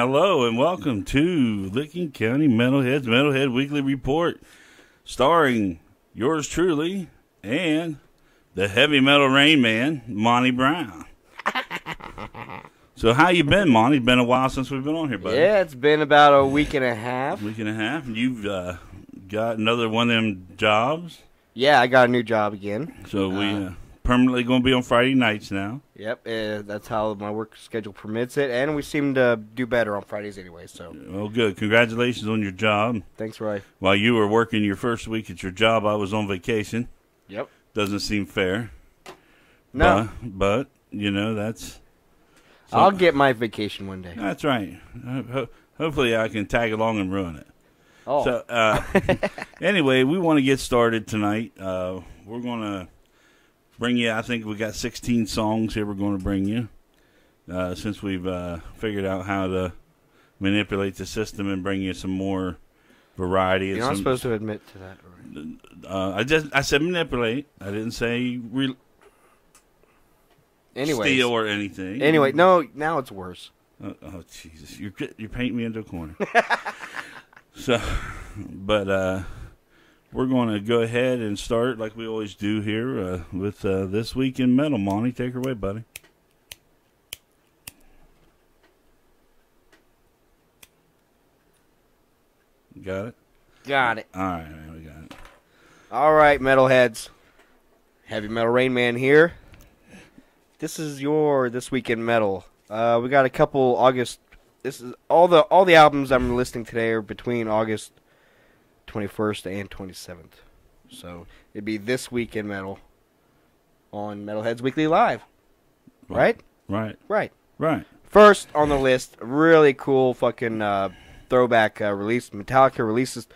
Hello and welcome to Licking County Metalhead's Metalhead Weekly Report, starring yours truly and the heavy metal rain man, Monty Brown. So how you been, Monty? It's been a while since we've been on here, buddy. Yeah, it's been about a week and a half. You've got another one of them jobs. Yeah, I got a new job again. So we permanently going to be on Friday nights now. Yep, that's how my work schedule permits it, and we seem to do better on Fridays anyway. So. Well, good. Congratulations on your job. Thanks, Roy. While you were working your first week at your job, I was on vacation. Yep. Doesn't seem fair. No. But you know, that's... I'll get my vacation one day. That's right. Hopefully I can tag along and ruin it. Oh. So, anyway, we want to get started tonight. We're going to bring you, I think we got 16 songs here we're going to bring you. Since we've figured out how to manipulate the system and bring you some more variety. You're not supposed to admit to that, Roy. I said manipulate. I didn't say steal or anything. Anyway, no, now it's worse. Oh, Jesus. You're painting me into a corner. So, but we're going to go ahead and start like we always do here with This Week in Metal. Monty, take her away, buddy. Got it? Got it. All right, man, we got it. All right, metalheads. Heavy Metal Rain Man here. This is your This Week in Metal. We got a couple August. This is all the albums I'm listing today are between August 21st and 27th. So it'd be This Week in Metal on Metalheads Weekly Live. Right? Right. First on the list, really cool fucking throwback release. Metallica releases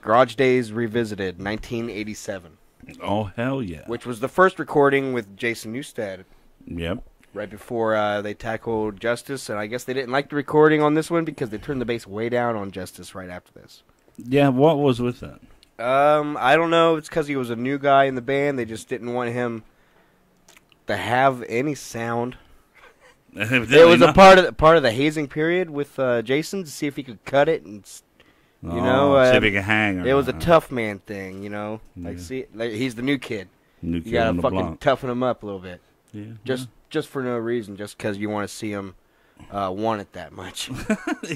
Garage Days Revisited, 1987. Oh, hell yeah. Which was the first recording with Jason Newsted. Yep. Right before they tackled Justice, and I guess they didn't like the recording on this one because they turned the bass way down on Justice right after this. Yeah, what was with that? I don't know. It's because he was a new guy in the band. They just didn't want him to have any sound. It was a part of the hazing period with Jason to see if he could cut it and see if he could hang. It was a tough man thing, you know. Yeah. He's the new kid. You gotta fucking toughen him up a little bit. Yeah. Just for no reason, just because you want to see him want it that much.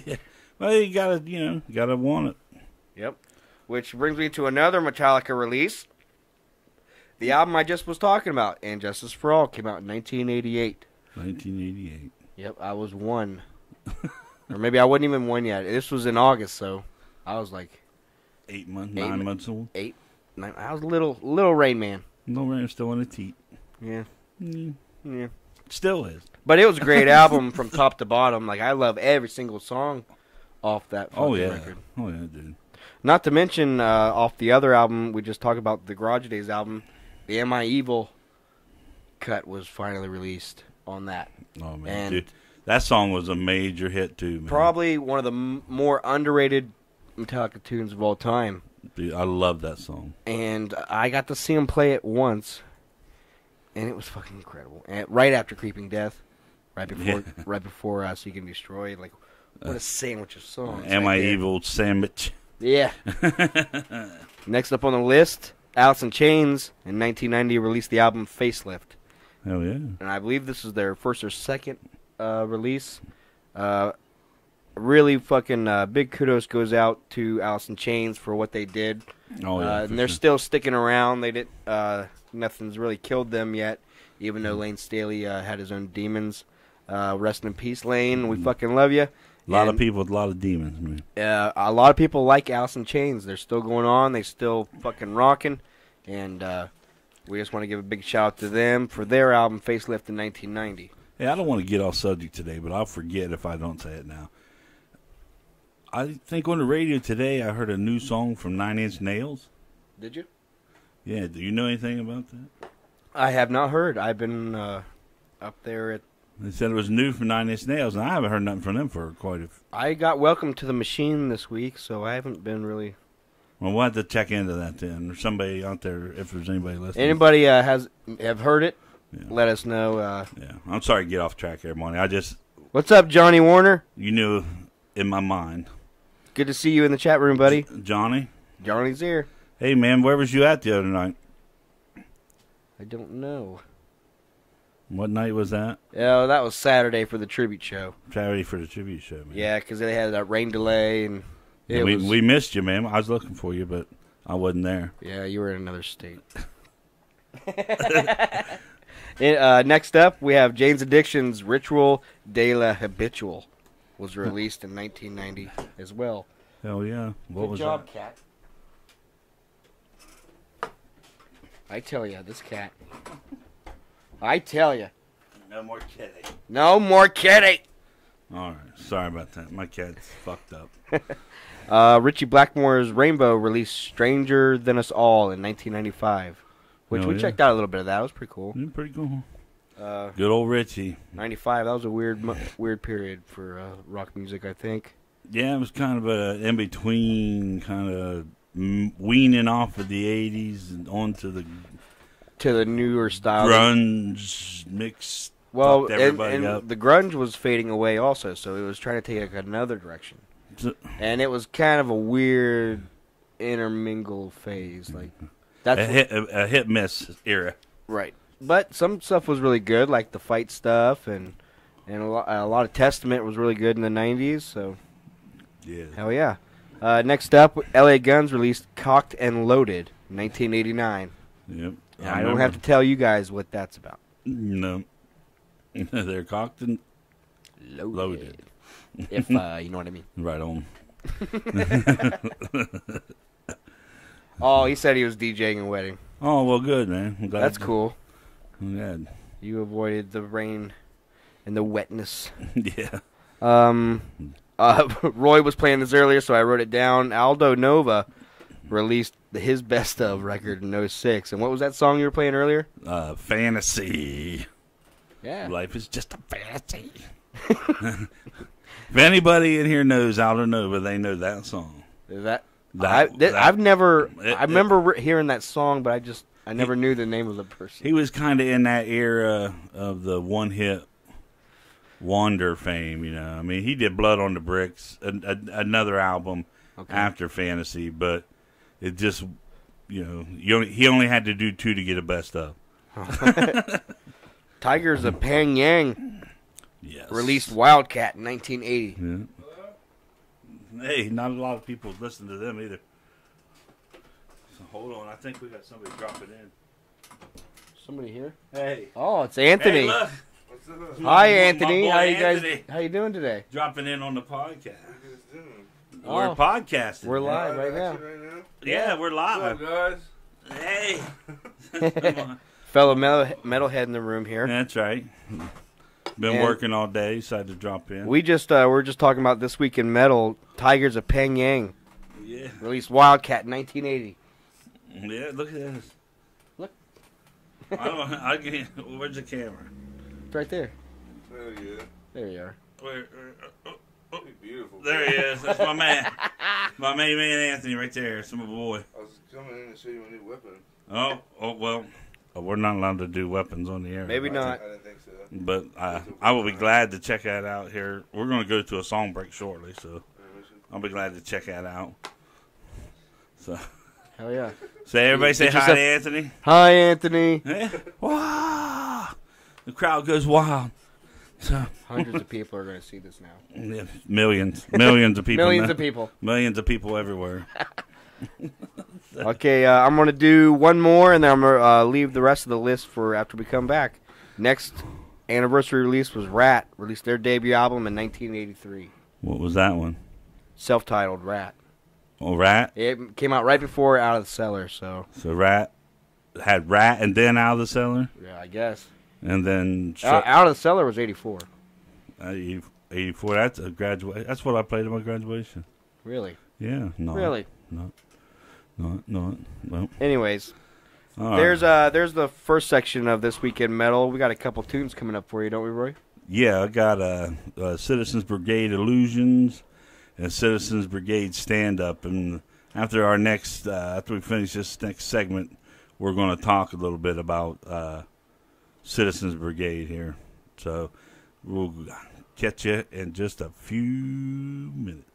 Yeah. Well, you gotta want it. Yep. Which brings me to another Metallica release. The album I just was talking about, And Justice for All, came out in 1988. 1988. Yep, I was one. Or maybe I wasn't even one yet. This was in August, so I was like... 9 months old? 8, 9. I was a little Rain Man. No Rain, still in a teat. Yeah. Yeah. Still is. But it was a great album from top to bottom. Like, I love every single song off that record. Oh, yeah, dude. Not to mention, off the other album, we just talked about the Garage Days album, the Am I Evil cut was finally released on that. Oh, man, dude. That song was a major hit, too, man. Probably one of the more underrated Metallica tunes of all time. Dude, I love that song. And I got to see him play it once, and it was fucking incredible. And right after Creeping Death, right before Seek and Destroy, like, what a sandwich of songs. Am I Evil sandwich? Yeah. Next up on the list, Alice in Chains in 1990 released the album Facelift. Hell yeah. And I believe this is their first or second release. Really fucking big kudos goes out to Alice in Chains for what they did. Oh yeah. And they're still sticking around. They didn't. Nothing's really killed them yet, even though Lane Staley had his own demons. Rest in peace, Lane. We fucking love you. A lot of people with a lot of demons, man. A lot of people like Alice in Chains. They're still going on. They still fucking rocking. And we just want to give a big shout out to them for their album Facelift in 1990. Hey, I don't want to get off subject today, but I'll forget if I don't say it now. I think on the radio today I heard a new song from Nine Inch Nails. Did you? Yeah. Do you know anything about that? I have not heard. I've been up there at... They said it was new from Nine Inch Nails, and I haven't heard nothing from them for quite a... I got Welcome to the Machine this week, so I haven't been really... Well, we'll have to check into that then. There's somebody out there, if there's anybody listening. Anybody have heard it? Yeah. Let us know. Yeah, I'm sorry to get off track here, Monty. What's up, Johnny Warner? You knew in my mind. Good to see you in the chat room, buddy. Johnny? Johnny's here. Hey, man, where was you at the other night? I don't know. What night was that? Yeah, that was Saturday for the tribute show. Saturday for the tribute show, man. Yeah, because they had that rain delay, and we missed you, man. I was looking for you, but I wasn't there. Yeah, you were in another state. Next up, we have Jane's Addiction's Ritual de la Habitual. Was released in 1990 as well. Hell yeah. What was Good job, that? cat. I tell you, this cat. I tell you. No more kitty. No more kitty. All right. Sorry about that. My cat's fucked up. Richie Blackmore's Rainbow released Stranger Than Us All in 1995, which we checked out a little bit of that. It was pretty cool. Yeah, pretty cool. Good old Richie. 95, that was a weird period for rock music, I think. Yeah, it was kind of a in-between, kind of weaning off of the 80s and onto the newer style. Grunge mix. Well, and up. The grunge was fading away also, so it was trying to take another direction. And it was kind of a weird intermingle phase. Like that's a hit-miss era. Right. But some stuff was really good, like the fight stuff, and a lot of Testament was really good in the 90s, so yeah. Hell yeah. Next up, L.A. Guns released Cocked and Loaded in 1989. Yep. I don't have to tell you guys what that's about. No. They're cocked and loaded. If you know what I mean. Right on. Oh, he said he was DJing a wedding. Oh, well, good, man. I'm glad. That's cool. I'm glad. You avoided the rain and the wetness. Yeah. Roy was playing this earlier, so I wrote it down. Aldo Nova released his best of record in 06. And what was that song you were playing earlier? Fantasy. Yeah. Life is just a fantasy. If anybody in here knows Aldo Nova, they know that song. Is I've never. I remember hearing that song, but I never knew the name of the person. He was kind of in that era of the one-hit wonder fame, you know. I mean, he did Blood on the Bricks, another album after Fantasy, but it just, you know, he only had to do 2 to get a best of. Tigers of Pyongyang released Wildcat in 1980. Yeah. Hey, not a lot of people listen to them either. So hold on, I think we got somebody dropping in. Somebody here? Hey. Oh, it's Anthony. Hey, look. Hi, Anthony. How you guys? How you doing today? Dropping in on the podcast. Oh. We're podcasting. We're live right now. Yeah, we're live. What's up, guys? Hey. Fellow metalhead in the room here. That's right. Been working all day. Decided to drop in. We just we're just talking about this week in metal. Tigers of Pyongyang. Yeah. Released Wildcat in 1980. Yeah, look at this. Look. I can't. Where's the camera? It's right there. Hell yeah. There you are. Where? He's beautiful. There he is. That's my man. My main man Anthony right there. That's my boy. I was coming in to show you a new weapon. Oh well. We're not allowed to do weapons on the air. Maybe not. I didn't think so. But I will be glad to check that out here. We're going to go to a song break shortly, so I'll be glad to check that out. So, Hell yeah. everybody say hi to Anthony. Hi, Anthony. Yeah. Wow. The crowd goes wild. So Hundreds of people are going to see this now. yeah, millions of people. Millions of people. Millions of people everywhere. Okay, I'm going to do one more, and then I'm going to leave the rest of the list for after we come back. Next anniversary release was Rat. Released their debut album in 1983. What was that one? Self-titled Rat. Oh, Rat? It came out right before Out of the Cellar, so... So Rat had Rat and then Out of the Cellar? Yeah, I guess. And then... Out of the Cellar was 84. 84, that's a graduate. That's what I played at my graduation. Really? Yeah. No. Really? No. Anyways, All there's right. there's the first section of This Week in Metal. We got a couple tunes coming up for you, don't we, Roy? Yeah, I got Citizens Brigade Illusions and Citizens Brigade Stand Up, and after we finish this next segment, we're going to talk a little bit about Citizens Brigade here. So we'll Catch you in just a few minutes.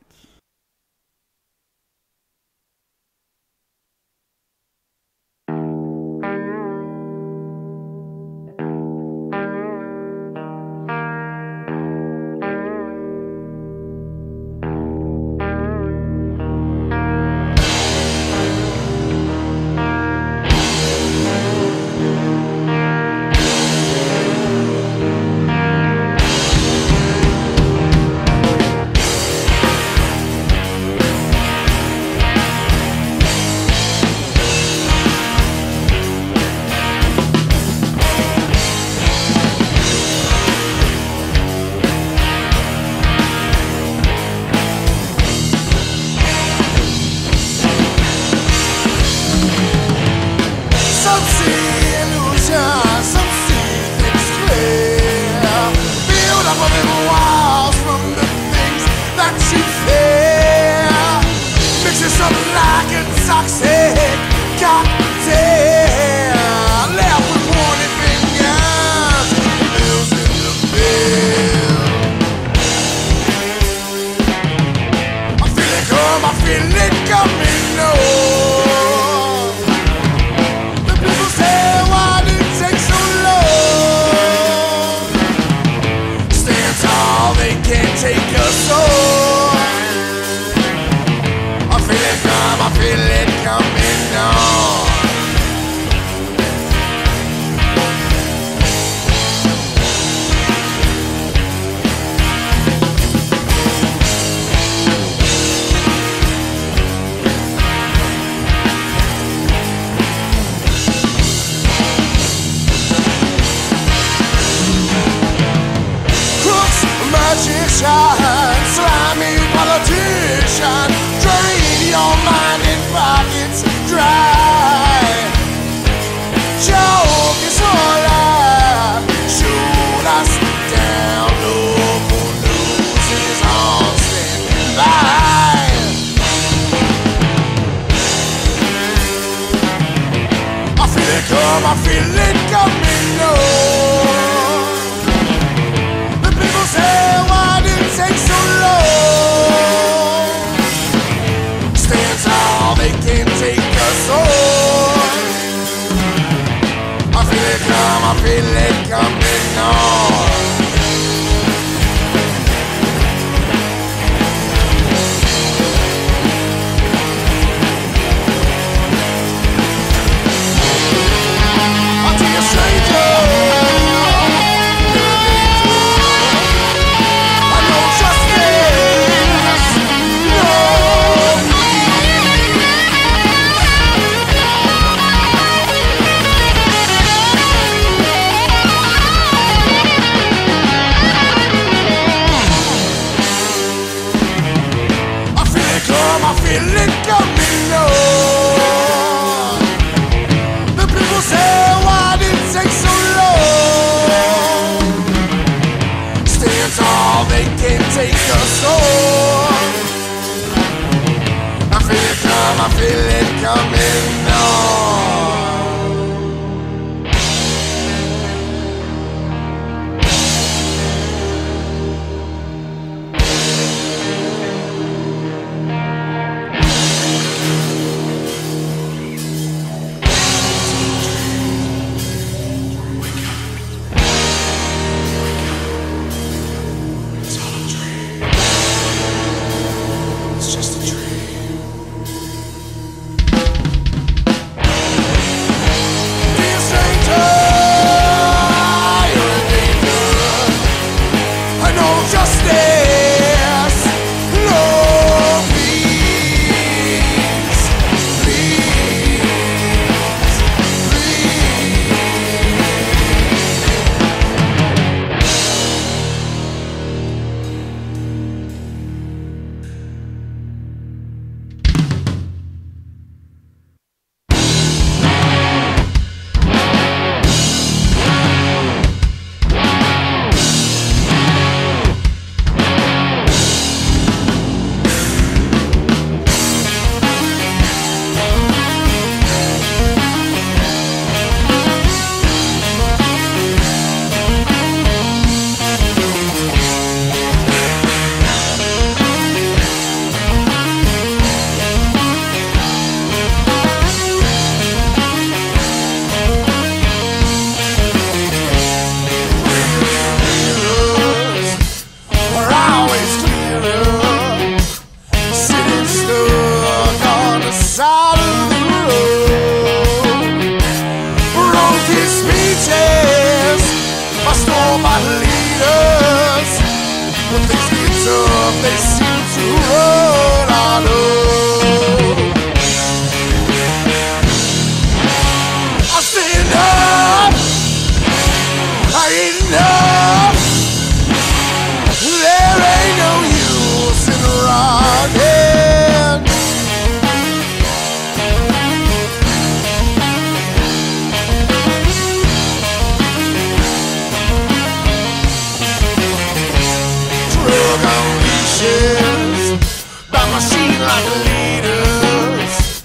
lead us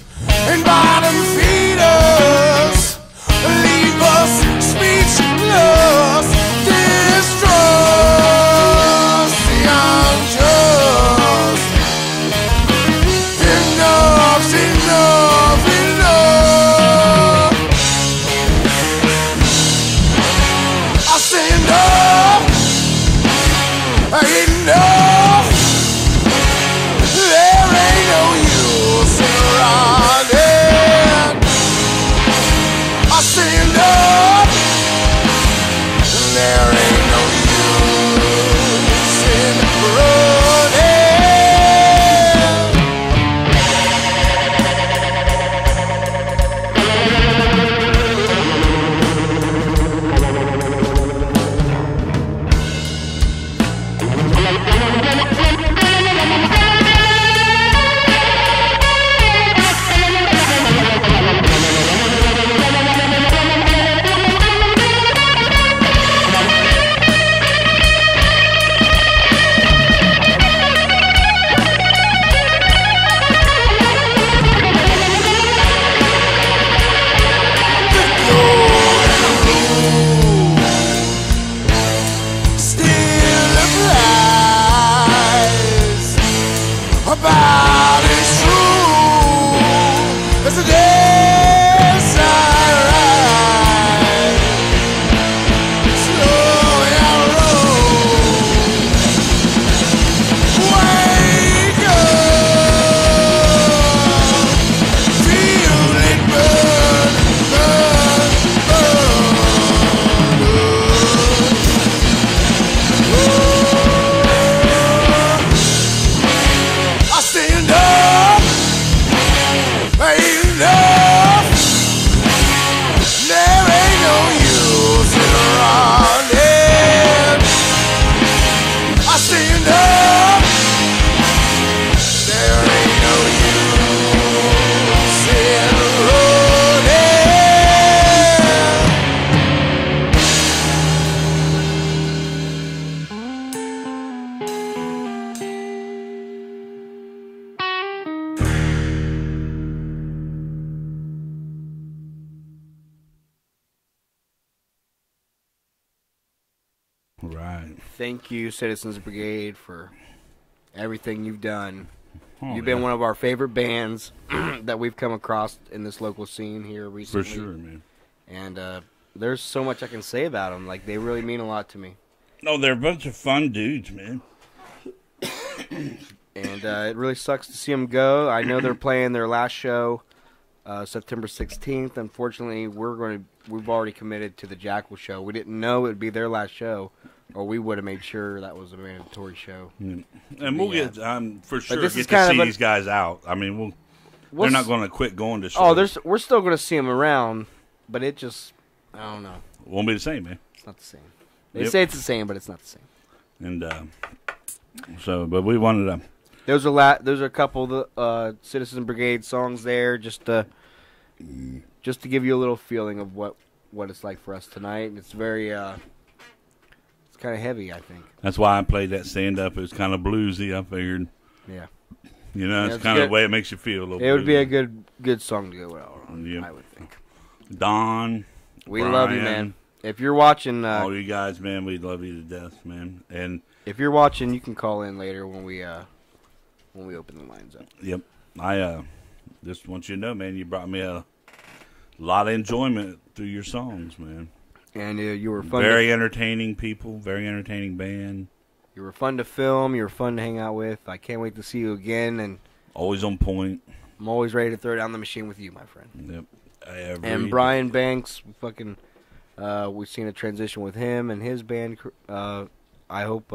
and bottom feed us, leave us speechless, distrust the unjust. Enough's enough, enough. I say enough, enough. There ain't no use in running. I say enough. There ain't no use in running. Still applies. About is true as the days I ride slowly I roll. Wake up, feel it burn, burn, burn. I stand up, ain't enough. There ain't no use in running. I stand up, there ain't no use in running. Right. Thank you, Citizens Brigade, for everything you've done. Oh, You've been yeah. one of our favorite bands that we've come across in this local scene here For recently. sure, man. And there's so much I can say about them. Like, they really mean a lot to me. No, they're a bunch of fun dudes, man. And it really sucks to see them go. I know they're playing their last show September 16th. Unfortunately, we've already committed to the Jackal show. We didn't know it would be their last show, or we would have made sure that was a mandatory show. And we'll Yeah. get, for sure, this get is to kind see of a- these guys out. I mean, they're What's- not going to quit going to shows. Oh, we're still going to see them around, but it just, I don't know. Won't be the same, man. It's not the same. They Yep. say it's the same, but it's not the same. And but we wanted to. There's a couple of the Citizen Brigade songs there, just to give you a little feeling of what it's like for us tonight. And it's very, it's kind of heavy, I think. That's why I played that stand up. It was kind of bluesy. I figured, Yeah, you know, Yeah, it's it's kind of good. the way it makes you feel a little. it would be a bluesy. good song to go out on. Yep. I would think. Don. We love you, Brian, man. If you're watching, all you guys, man, we love you to death, man. And if you're watching, you can call in later when we open the lines up. yep, I just want you to know, man, you brought me a lot of enjoyment through your songs, man. And you were fun. Very entertaining people, very entertaining band. You were fun to film. You were fun to hang out with. I can't wait to see you again. And Always on point. I'm always ready to throw down the machine with you, my friend. Yep. And Brian Banks, we've seen a transition with him and his band. I hope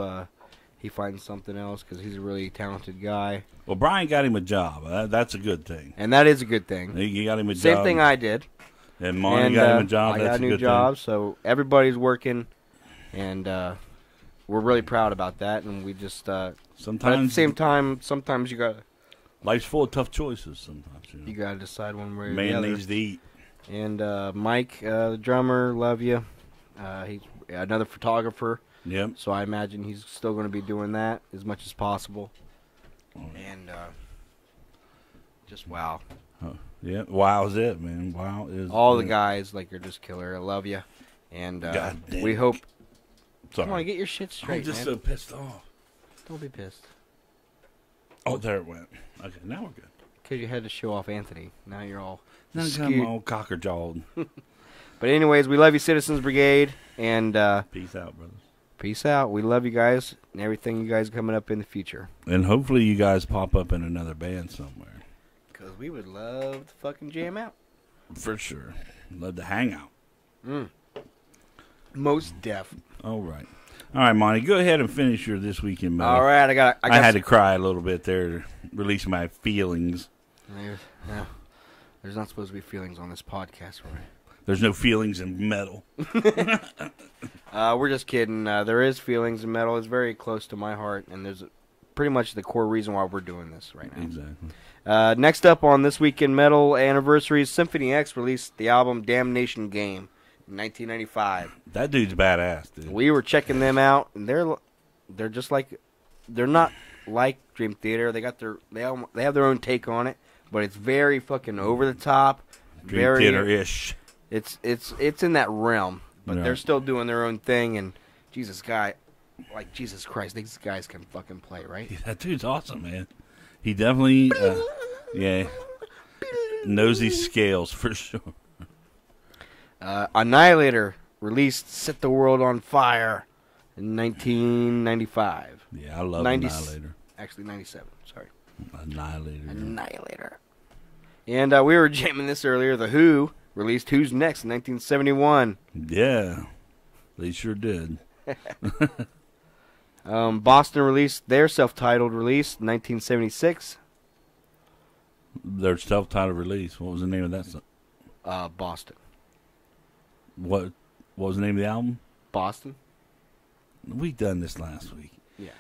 he finds something else because he's a really talented guy. Well, Brian got him a job. That's a good thing. And that is a good thing. He got him a job. Same thing I did. And Monty got him a job. I That's got a new good job, so everybody's working, and we're really proud about that. And we just, but Sometimes, at the same time, sometimes you life's full of tough choices. Sometimes you gotta decide one way or the man other. needs to eat. And Mike, the drummer, love you. He's another photographer, Yep. so I imagine he's still going to be doing that as much as possible. And Just wow. Yeah, wow is it, man. Wow is All the it. guys, like, you're just killer. I love you. And God damn we it. hope... Sorry. Come on, get your shit I'm straight, just man. so pissed off. Don't be pissed. Oh, there it went. Okay, now we're good. Because you had to show off Anthony. Now you're all Now skewed. come on, cocker-jawed. But anyways, we love you, Citizens Brigade. And Peace out, brothers. peace out. We love you guys and everything you guys coming up in the future. And hopefully you guys pop up in another band somewhere. Because we would love to fucking jam out. For sure. Love to hang out. Most deaf. All right. All right, Monty, go ahead and finish your This Week in Metal. All right, I got I had to cry a little bit there to release my feelings. Yeah. There's not supposed to be feelings on this podcast, right? There's no feelings in metal. We're just kidding. There is feelings in metal. It's very close to my heart, and there's pretty much the core reason why we're doing this right now. Exactly. Next up on This Week in Metal anniversaries, Symphony X released the album Damnation Game in 1995. That dude's badass, dude. We were checking them out, and they're just like, they're not like Dream Theater. They have their own take on it, but it's very fucking over the top. Dream very Theater-ish. It's in that realm, but Right. they're still doing their own thing. And Jesus Christ, these guys can fucking play, right? That dude's awesome, man. He definitely, knows these scales for sure. Annihilator released "Set the World on Fire" in 1995. Yeah, I love 90 Annihilator. Actually, 97. Sorry, Annihilator. Annihilator. And we were jamming this earlier. The Who released "Who's Next" in 1971. Yeah, they sure did. Boston released their self-titled release in 1976. Their self-titled release. What was the name of that song? Boston. What was the name of the album? Boston. We done this last week. Yeah.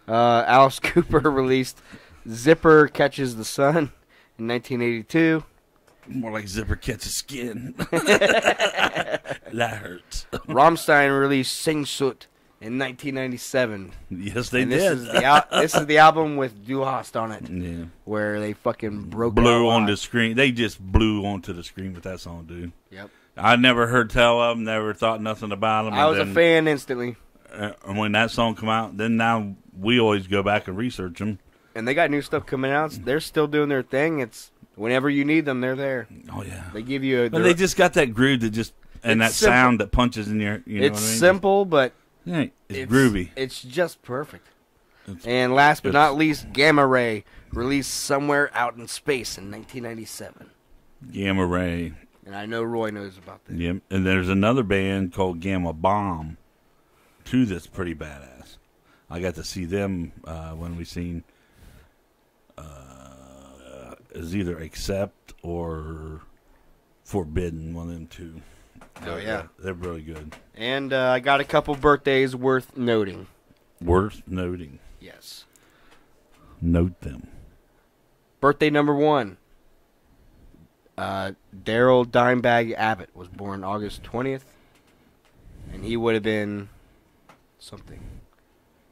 Alice Cooper released "Zipper Catches the Sun" in 1982. More like Zipper Catches Skin. That hurts. Rammstein released "Sing Soot" in 1997. Yes, they And did. this is the album with Du Hast on it, Yeah. where they fucking broke Blew it on out the live. screen. They just blew onto the screen with that song, dude. Yep. I never heard tell of them, never thought nothing about them. I was a fan instantly. And when that song come out, then now we always go back and research them. And they got new stuff coming out. They're still doing their thing. It's whenever you need them, they're there. Oh, yeah. They give you a. But they just got that groove that just, and that It's simple. sound that punches in your, you know it's what I mean? simple, but Yeah, it's groovy. It's just perfect. It's- And last but it's- not least, Gamma Ray released "Somewhere Out in Space" in 1997. Gamma Ray. And I know Roy knows about that. Yep. And there's another band called Gamma Bomb, too, that's pretty badass. I got to see them when we seen is either Accept or Forbidden, one of them two. Oh, yeah. They're really good. And I got a couple birthdays worth noting. Worth noting. Yes. Note them. Birthday number 1. Daryl Dimebag Abbott was born August 20th. And he would have been something.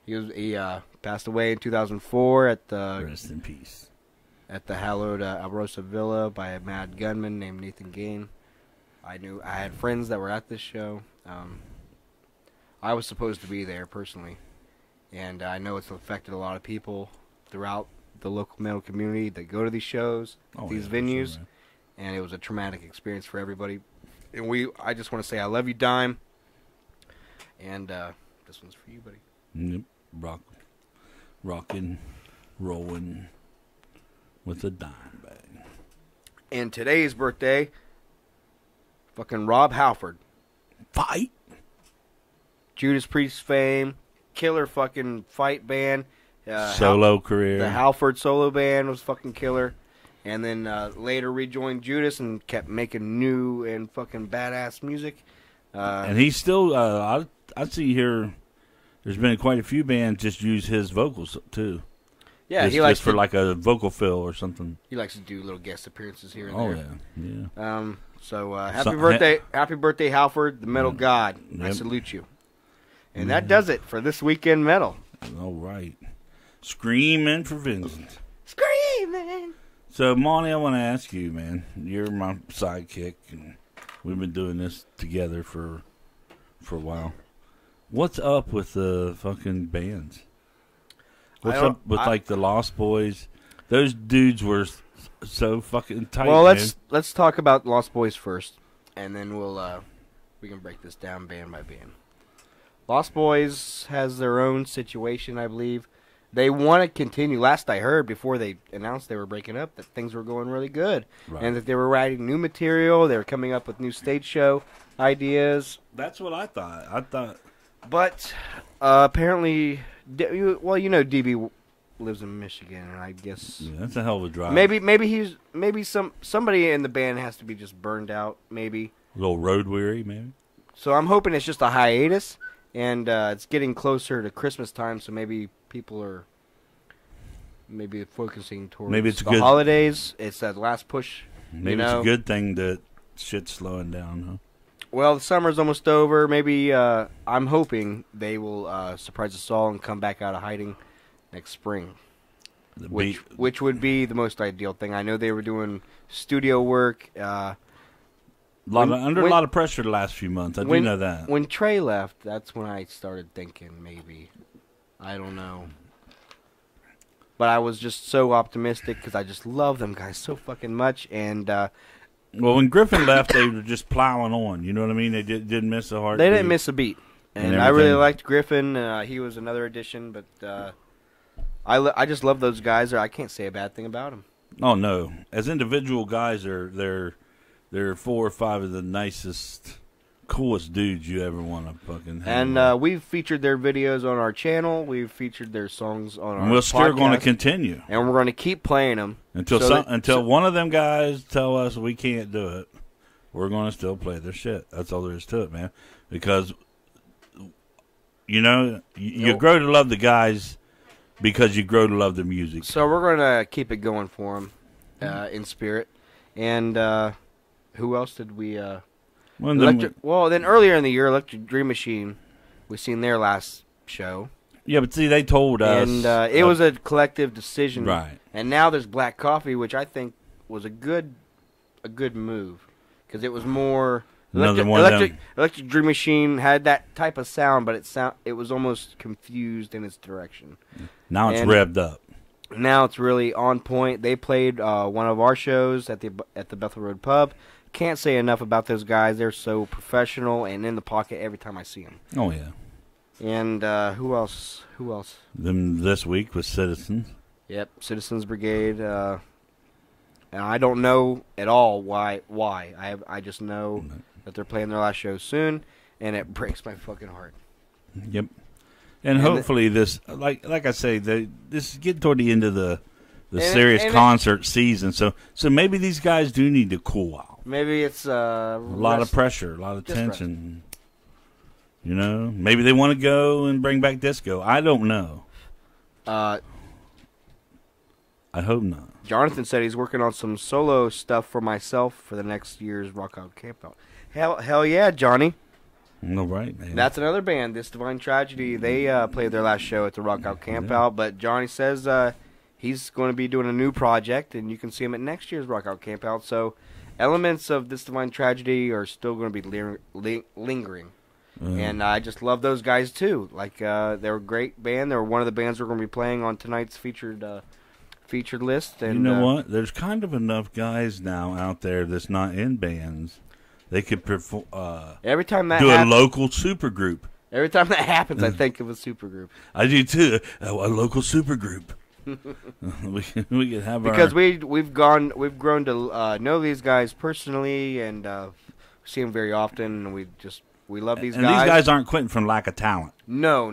He passed away in 2004 at the Rest in peace. at the hallowed Alrosa Villa by a mad gunman named Nathan Gain. I had friends that were at this show. I was supposed to be there personally, and I know it's affected a lot of people throughout the local metal community that go to these shows, these yeah, for venues, sure, man. and it was a traumatic experience for everybody. And I just want to say I love you, Dime, and this one's for you, buddy. Yep. Rockin', rollin' with a dime bag. And today's birthday, fucking Rob Halford. Fight. Judas Priest fame, killer fucking fight band. Solo career. The Halford solo band was fucking killer. And then later rejoined Judas and kept making new and fucking badass music. And he's still, I see here, there's been quite a few bands just use his vocals too. Yeah, just, he likes just for to, like a vocal fill or something. he likes to do little guest appearances here and Oh there. yeah. So Some- happy birthday, Halford, the metal god. I Yep. salute you. And that does it for this weekend metal. All right. Screaming for vengeance. Scream! Dreaming. So, Monty, I want to ask you, man. You're my sidekick, and we've been doing this together for a while. What's up with the fucking bands? What's up with like the Lost Boys? Those dudes were so fucking tight. Well, man. let's talk about Lost Boys first, and then we can break this down band by band. Lost Boys has their own situation, I believe. They want to continue. Last I heard, before they announced they were breaking up, that things were going really good, Right. and that they were writing new material. They were coming up with new stage show ideas. That's what I thought. But apparently, DB lives in Michigan, and I guess Yeah, that's a hell of a drive. maybe somebody in the band has to be just burned out, maybe. A little road weary, maybe. So I'm hoping it's just a hiatus, and it's getting closer to Christmas time, so maybe people are maybe focusing towards Maybe it's the good. holidays. It's that last push. Maybe it's a good thing that shit's slowing down, huh? Well, the summer's almost over. Maybe I'm hoping they will surprise us all and come back out of hiding next spring, The which would be the most ideal thing. I know they were doing studio work. under when- a lot of pressure the last few months. I do know that. When Trey left, that's when I started thinking maybe. I don't know. But I was just so optimistic because I just love them guys so fucking much. And Well, when Griffin left, they were just plowing on. You know what I mean? They didn't miss a heartbeat. they didn't miss a beat. And And I really everything. liked Griffin. He was another addition. But I just love those guys. I can't say a bad thing about them. Oh no! As individual guys, they're 4 or 5 of the nicest, coolest dudes you ever want to fucking hang And with. we've featured their videos on our channel. We've featured their songs on our And we're still going to podcast. continue And we're going to keep playing them. until one of them guys tell us we can't do it. We're going to still play their shit. That's all there is to it, man. Because you grow to love the guys because you grow to love the music. So we're going to keep it going for them in spirit. And who else did we... Well, then then earlier in the year, Electric Dream Machine, we seen their last show. yeah, but see, they told us, And it was a collective decision. right. And now there's Black Coffee, which I think was a good move. Because it was more... Another one of them. Electric Dream Machine had that type of sound, but it was almost confused in its direction. Now it's and- revved up. Now it's really on point. They played one of our shows at the Bethel Road Pub. Can't say enough about those guys. They're so professional and in the pocket every time I see them. Oh yeah. And who else? Them this week was Citizens. Yep, Citizens Brigade. And I don't know at all why. I just know that they're playing their last show soon, and it breaks my fucking heart. Yep. And And hopefully this, like I say, this is getting toward the end of the And serious and concert season. So maybe these guys do need to cool out. Maybe it's A lot of pressure, a lot of Just tension. You know, maybe they want to go and bring back disco. I don't know. I hope not. Jonathan said he's working on some solo stuff for myself for the next year's Rock Out Campout. Hell yeah, Johnny. No, right, man. That's another band, This Divine Tragedy. They played their last show at the Rock Out Campout, but Johnny says he's going to be doing a new project, and you can see him at next year's Rock Out Campout. So elements of This Divine Tragedy are still going to be lingering. And I just love those guys, too. Like, they're a great band. They're one of the bands we're going to be playing on tonight's featured list. And, you know what? There's kind of enough guys now out there that's not in bands. They could perform. Every time that Do a happens, local supergroup. every time that happens, I think of a supergroup. I do too. A local supergroup. we could have Because our, we've grown to know these guys personally and see them very often, and we love these and guys. these guys aren't quitting from lack of talent. No.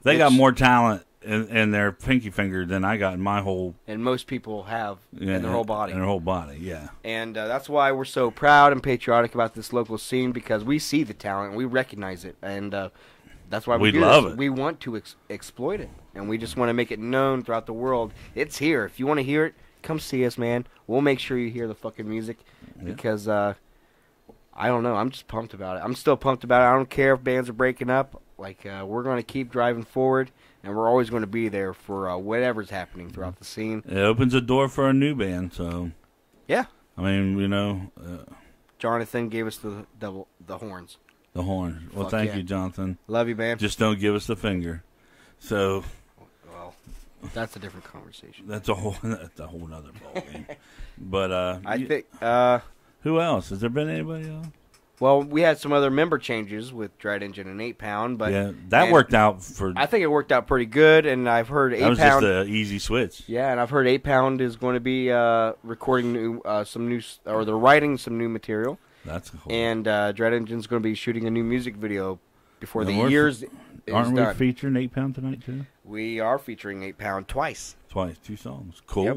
They got It's- more talent in their pinky finger than I got in my whole and most people have in their whole body. In their whole body, yeah. And that's why we're so proud and patriotic about this local scene, because we see the talent, we recognize it, and that's why We do love this. it. We want to exploit it, and we just want to make it known throughout the world. It's here. If you want to hear it, come see us, man. We'll make sure you hear the fucking music, because I don't know. I'm just pumped about it. I'm still pumped about it. I don't care if bands are breaking up. Like we're going to keep driving forward. and we're always going to be there for whatever's happening throughout the scene. It opens a door for a new band, so Yeah. I mean, Jonathan gave us the horns. the horn. Well, Fuck thank yeah. you, Jonathan. Love you, man. Just don't give us the finger. So Well, that's a different conversation. that's a whole nother ballgame. But I think. who else? Has there been anybody else? Well, we had some other member changes with Dread Engine and 8 Pound, but Yeah, that and worked out for. I think it worked out pretty good, and I've heard 8 that was Pound. just an easy switch. Yeah, and I've heard 8 Pound is going to be recording or they're writing some new material, That's cool. and Dread Engine's going to be shooting a new music video before And the we're- year's is Aren't we done. featuring 8 Pound tonight too? We are featuring 8 Pound twice. Twice, 2 songs. Cool. Yep.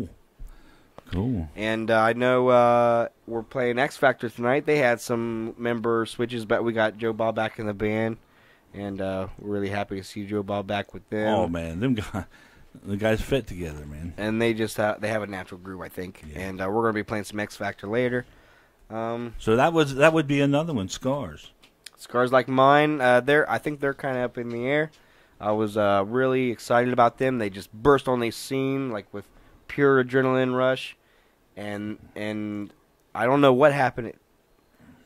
Cool. And I know we're playing X Factor tonight. They had some member switches, but we got Joe Bob back in the band, and we're really happy to see Joe Bob back with them. Oh man, the guys fit together, man. And they just they have a natural groove, I think. Yeah. And we're going to be playing some X Factor later. So that would be another one, Scars. Scars Like Mine, I think they're kind of up in the air. I was really excited about them. They just burst on the scene like with pure adrenaline rush, and I don't know what happened.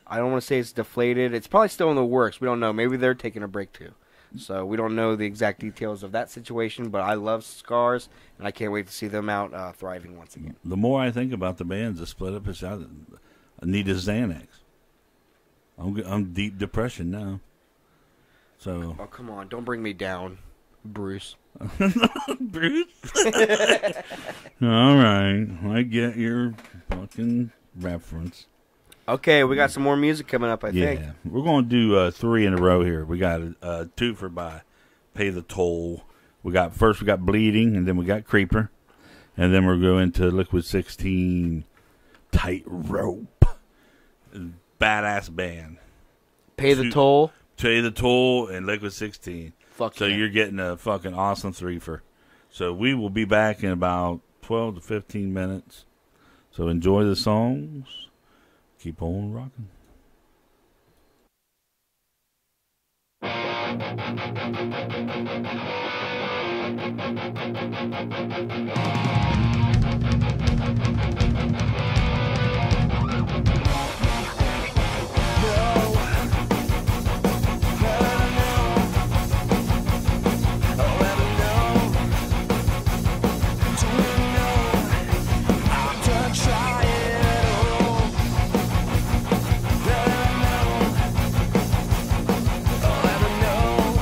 I don't want to say it's deflated. It's probably still in the works. We don't know. Maybe they're taking a break too. So we don't know the exact details of that situation. But I love Scars, and I can't wait to see them out thriving once again. The more I think about the bands that split up, I need a Xanax. I'm deep depression now. So Oh, come on. Don't bring me down, Bruce. Bruce. All right, I get your fucking reference. Okay, we got some more music coming up, I think. Yeah, we're going to do 3 in a row here. We got 2 for by Pay the Toll. We got Bleeding, and then we got Creeper, and then we're going to Liquid 16, Tightrope, badass band. Pay the Toll. Pay the Toll and Liquid 16. Fuck So yeah. you're getting a fucking awesome 3-fer. So we will be back in about 12 to 15 minutes. So enjoy the songs. Keep on rocking. Trying, oh,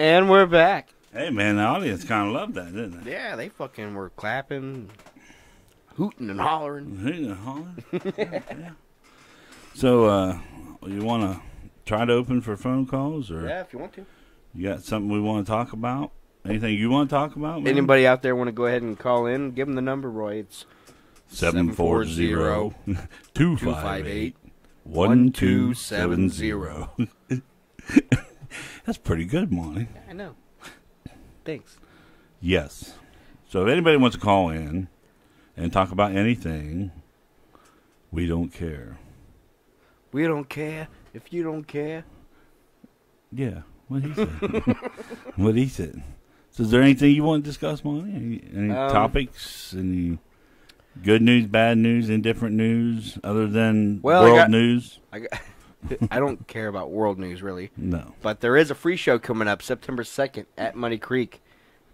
And we're back. Hey, man, the audience kind of loved that, didn't they? Yeah, they fucking were clapping, hooting and hollering. Hooting and hollering. Yeah. So, you want to try to open for phone calls, or Yeah, if you want to. you got something we want to talk about? Anything you want to talk about, man? Anybody out there want to go ahead and call in? Give them the number, Roy. It's 740-258-1270. That's pretty good, Monty. I know. Thanks. Yes. So if anybody wants to call in and talk about anything, we don't care. We don't care if you don't care. Yeah, what he said. What he said. So is there anything you want to discuss, Monty? Any topics? Any good news, bad news, indifferent news, other than world news? I don't care about world news, really. No. But there is a free show coming up September 2nd at Muddy Creek,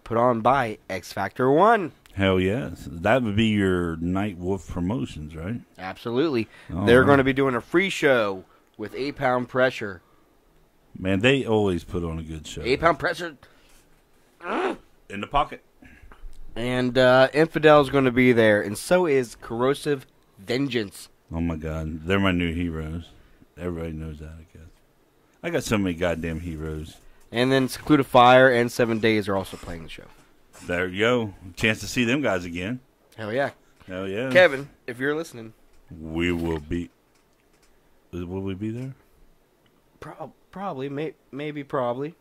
put on by X Factor 1. Hell yes. That would be your Night Wolf Promotions, right? Absolutely. All They're right. going to be doing a free show with 8 Pound Pressure. Man, they always put on a good show. 8 Pound Pressure. In the pocket. And Infidel's going to be there, and so is Corrosive Vengeance. Oh, my God. They're my new heroes. Everybody knows that, I guess. I got so many goddamn heroes. And then Secluded Fire and 7 Days are also playing the show. There you go. Chance to see them guys again. Hell yeah. Hell yeah. Kevin, if you're listening. We will be. Will we be there? Probably. Maybe probably.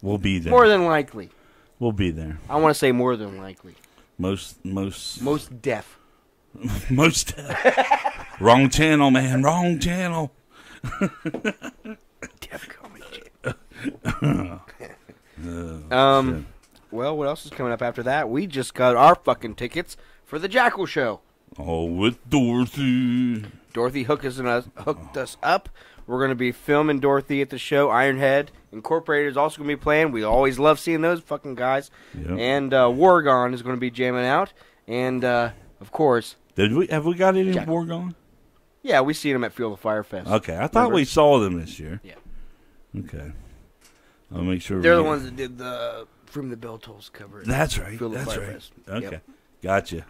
We'll be there. More than likely. We'll be there. I want to say more than likely. Most deaf. most. Wrong channel, man. Wrong channel. Deaf comedy. Shit. Well, what else is coming up after that? We just got our fucking tickets for the Jackal show. Oh, with Dorothy. Dorothy hooked us up. We're going to be filming Dorothy at the show. Ironhead Incorporated is also going to be playing. We always love seeing those fucking guys. Yep. And Wargon is going to be jamming out. And, of course... Have we got any Jack- more going? Yeah, we seen them at Fuel the Fire Fest. Okay, I thought Remember? we saw them this year. Yeah. Okay. I'll make sure. They're we the get- ones that did the From the Bell Tolls cover. at That's right. Fuel the That's Fire right. Fest. Okay. Yep. Gotcha.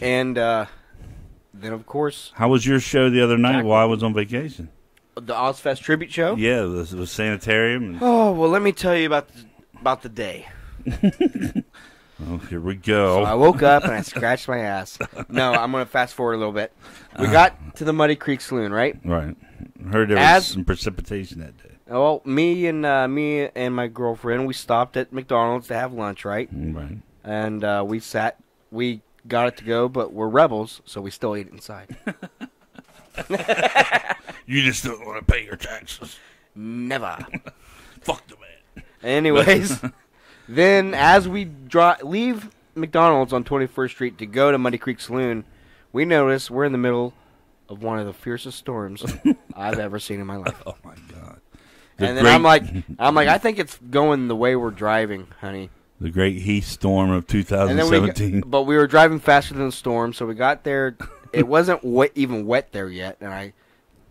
And then, of course, How was your show the other night Jackal. while I was on vacation? the Ozfest Tribute Show. Yeah, it was Sanitarium. And, Oh, well, let me tell you about the day. oh, here we go. So I woke up and I scratched my ass. No, I'm going to fast forward a little bit. We got to the Muddy Creek Saloon, right? Right. Heard there was As- some precipitation that day. Well, me and my girlfriend, we stopped at McDonald's to have lunch, right? Right. And we got it to go, but we're rebels, so we still ate it inside. You just don't want to pay your taxes. Never. Fuck the man. Anyways, then as we leave McDonald's on 21st Street to go to Muddy Creek Saloon, we notice we're in the middle of one of the fiercest storms I've ever seen in my life. Oh my God. And then I'm like, I think it's going the way we're driving, honey. The great heat storm of And then 2017. but we were driving faster than the storm, so we got there. It wasn't even wet there yet, and I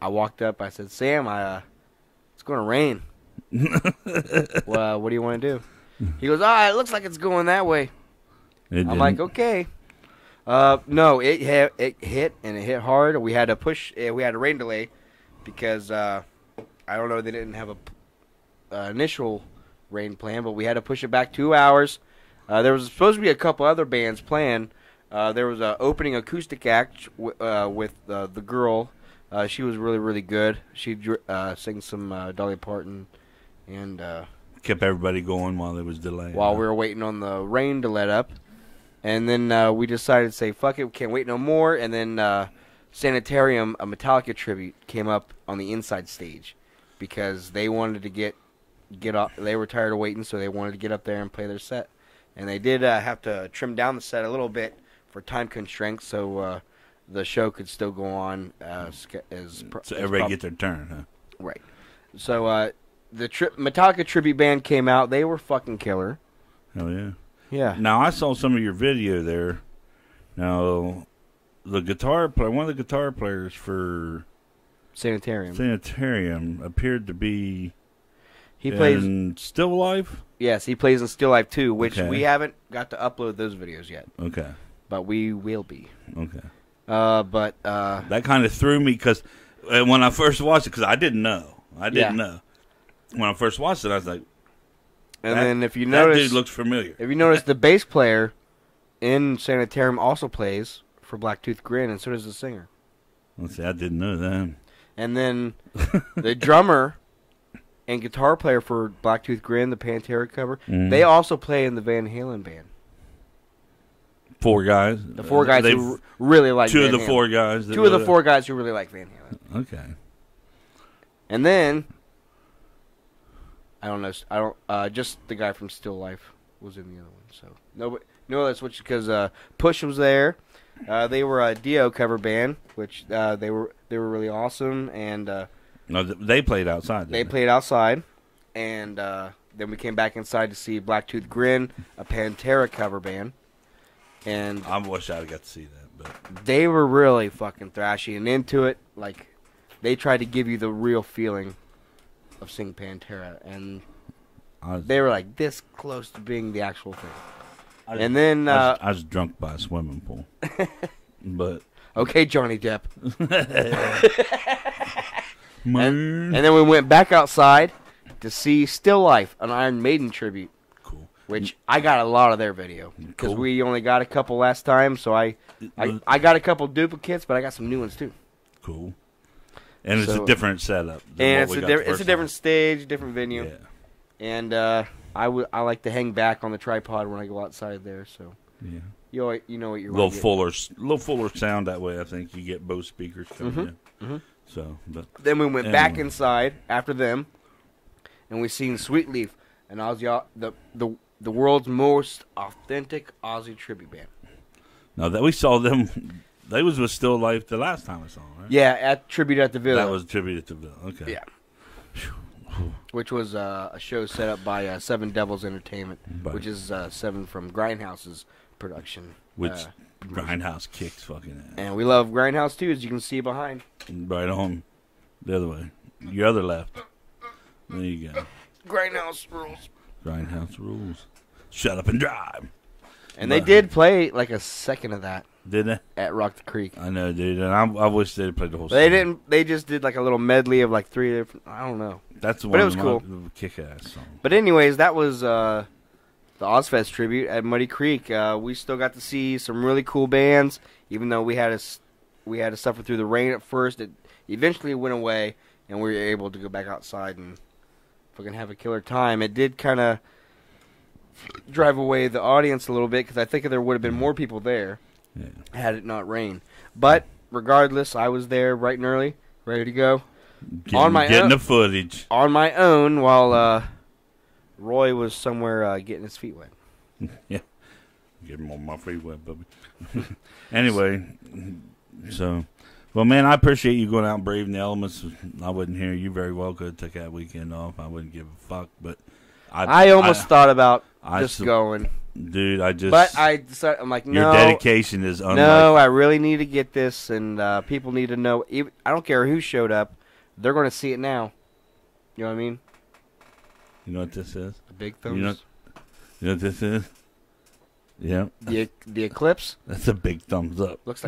walked up. I said, "Sam, it's going to rain. Well, what do you want to do?" He goes, "It looks like it's going that way." I'm like, "Okay." No, it hit and it hit hard. We had to push. We had a rain delay because I don't know. They didn't have a initial rain plan, but we had to push it back 2 hours. There was supposed to be a couple other bands playing. There was an opening acoustic act with the girl. She was really, really good. She sang some Dolly Parton, and kept everybody going while there was delay. while we were waiting on the rain to let up. And then we decided to say, fuck it, we can't wait no more. And then Sanitarium, a Metallica tribute, came up on the inside stage because they wanted to get up. They were tired of waiting, so they wanted to get up there and play their set. And they did have to trim down the set a little bit for time constraints, so the show could still go on so everybody get their turn, huh? right. So the Metallica tribute band came out. They were fucking killer. Hell yeah. Yeah. Now, I saw some of your video there. Now, the guitar player, one of the guitar players for Sanitarium. Sanitarium appeared to be He plays. Still Alive? Yes, he plays in Still Life 2, which Okay. we haven't got to upload those videos yet, Okay. but we will be. Okay. But That kind of threw me because when I first watched it, because I didn't know. When I first watched it, I was like, and that- then if you that notice, dude looks familiar. if you notice, the bass player in Sanitarium also plays for Blacktooth Grin, and so does the singer. Let's see, I didn't know that. And then the drummer and guitar player for Blacktooth Grin, the Pantera cover, Mhm. they also play in the Van Halen band. 4 guys. The 4 guys who really like two Van of the Halen. 4 guys. that Two of the really- 4 guys who really like Van Halen. Okay. And then I don't just the guy from Still Life was in the other one. So no, that's which because Push was there. They were a Dio cover band, which they were really awesome, and No, they played outside. they didn't played outside, and then we came back inside to see Blacktooth Grin, a Pantera cover band, and I wish I got to see that, but they were really fucking thrashy and into it. Like they tried to give you the real feeling of seeing Pantera, and I was, they were like this close to being the actual thing. I was- And then, I was drunk by a swimming pool. But okay, Johnny Depp. man, And then we went back outside to see Still Life, an Iron Maiden tribute, cool. which I got a lot of their video because Cool. we only got a couple last time. So I got a couple duplicates, but I got some new ones too. Cool. And it's So- a different setup. than And what it's we a got the it's a first different stage, different time. venue, Yeah. and I like to hang back on the tripod when I go outside there. So Yeah. you know what you're A little fuller sound that way. I think you get both speakers coming in. Mhm. So, but Then we went back Anyway. inside after them, and we seen Sweet Leaf, an Aussie, the world's most authentic Aussie tribute band. now that we saw them, they was with Still Life the last time I saw them, right? Yeah, at Tribute at the Villa. That was attributed to Bill. Okay. Yeah. Which was a show set up by Seven Devils Entertainment, Right. which is Seven from Grindhouse's production. Which Grindhouse kicks fucking ass. And we love Grindhouse too, as you can see behind. Right on the other way. Your other left. There you go. Grindhouse rules. Grindhouse rules. Shut up and drive. And they Right. did play like a second of that Did they? at Rock the Creek. I know, dude. And I wish they'd played the whole But they song. didn't. They just did like a little medley of like 3 different. I don't know. That's the but one it was of cool. my kick-ass song. But anyways, that was the Ozfest tribute at Muddy Creek. We still got to see some really cool bands, even though we had to suffer through the rain at first. It eventually went away, and we were able to go back outside and fucking have a killer time. It did kind of drive away the audience a little bit because I think there would have been more people there Yeah. had it not rained. But regardless, I was there bright and early, ready to go. Getting the footage. On my own while Roy was somewhere getting his feet wet. Yeah. Get him on my feet wet, baby. Anyway, so, well, man, I appreciate you going out and braving the elements. I wasn't here. You very well could have took that weekend off. I wouldn't give a fuck, but I almost thought about I just su- going, dude, I just. but I decided, I'm like, your no, dedication is unlike. no, I really need to get this, and people need to know. Even, I don't care who showed up, they're going to see it now. You know what I mean? You know what this is? The big thumbs. You know what this is? Yeah, the eclipse that's a big thumbs up. looks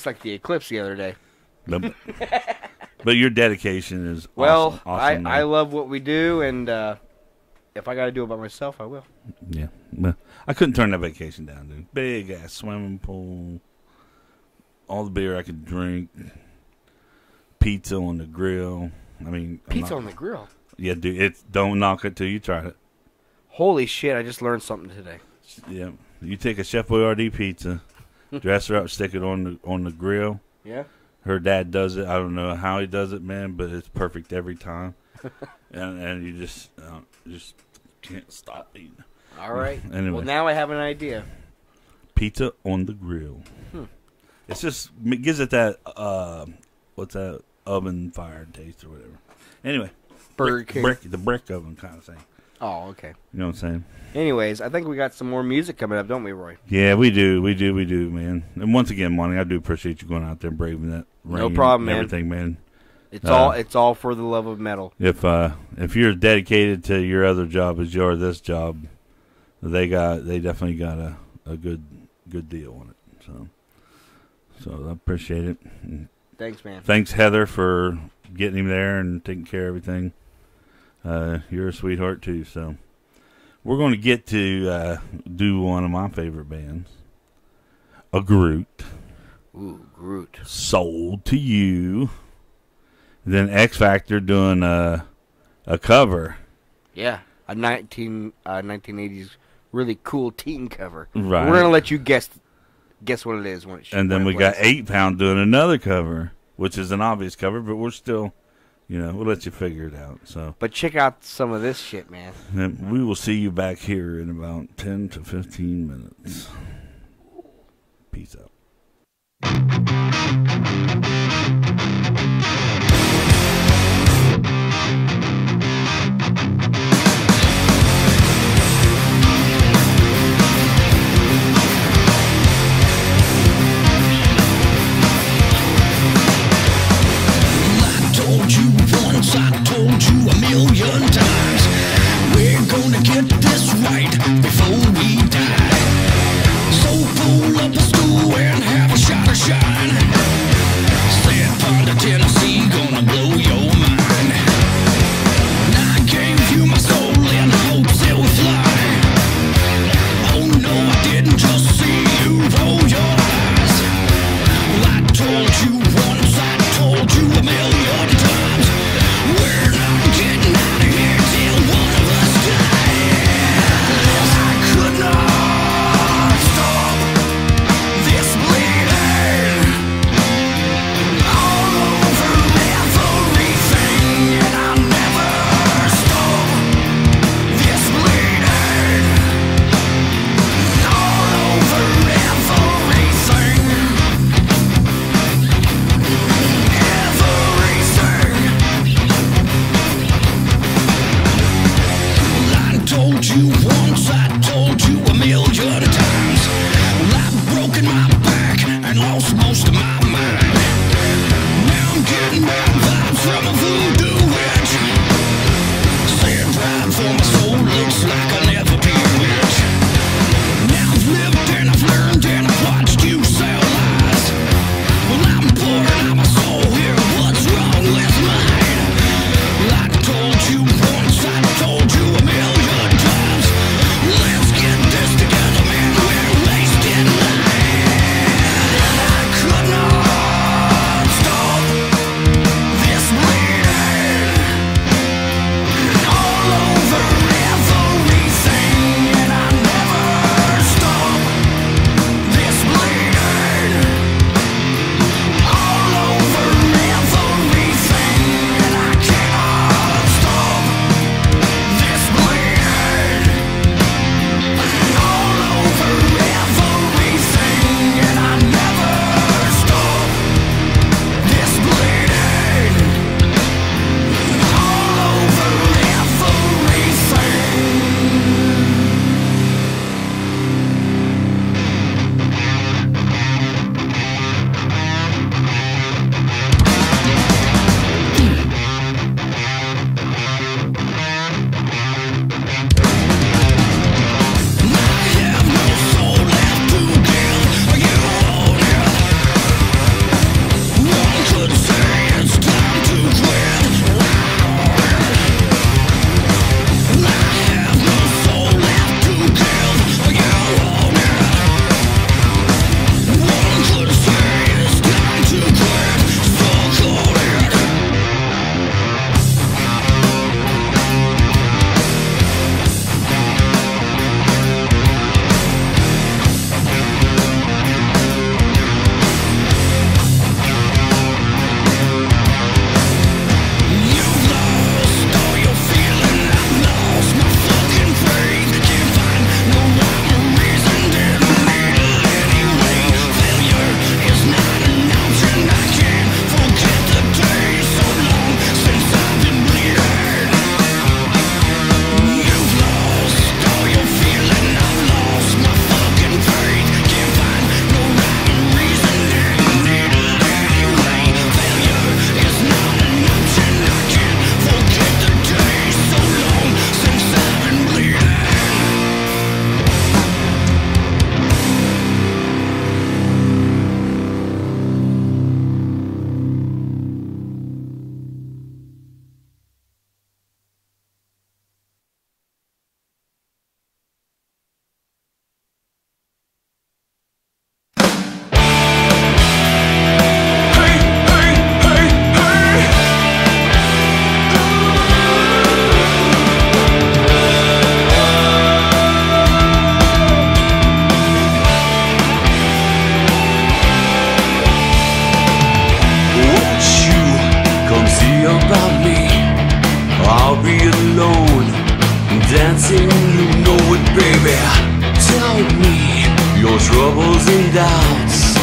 like the eclipse the other day. But, but your dedication is Well, awesome, I man. love what we do, and if I got to do it by myself, I will. Yeah, well, I couldn't turn that vacation down, dude. Big ass swimming pool, all the beer I could drink, pizza on the grill. I mean, Pizza on the grill. Yeah, dude. It's don't knock it till you try it. Holy shit! I just learned something today. Yeah, you take a Chef Boyardee pizza, dress her up, stick it on the grill. Yeah. Her dad does it. I don't know how he does it, man, but it's perfect every time. and you just can't stop eating. All right. Anyway. Well, now I have an idea. Pizza on the grill. It's just it gives it that what's that oven fired taste or whatever. Anyway, Burger King. the brick oven kind of thing. Oh, okay. You know what I'm saying? Anyways, I think we got some more music coming up, don't we, Roy? Yeah, we do, man. And once again, Monty, I do appreciate you going out there and braving that rain. No problem, and man. everything, man. It's all for the love of metal. If you're dedicated to your other job as you are this job, they definitely got a good deal on it. So I appreciate it. And Thanks, man. thanks, Heather, for getting him there and taking care of everything. You're a sweetheart too. So we're going to get to do one of my favorite bands, a Groot. Ooh, Groot. Sold to You. Then X Factor doing a cover. Yeah, a 1980s really cool teen cover. Right. We're gonna let you guess what it is when it. And then when we it got plays. 8 Pound doing another cover, which is an obvious cover, but we're still, we'll let you figure it out. So But check out some of this shit, man. then we will see you back here in about 10 to 15 minutes. Peace out. Told you once, I told you a million times. We're gonna get this right before we die. So pull up a stool and have a shot of shine. Step under Tennessee, gonna blow your mind. I gave you my soul in hopes it would fly. Oh no, I didn't just see you roll your eyes. Well, I told you once, I told you a million times. We're not getting out of here till one of us dies. I could not stop this bleeding all over everything, and I'll never stop this bleeding all over troubles and doubts,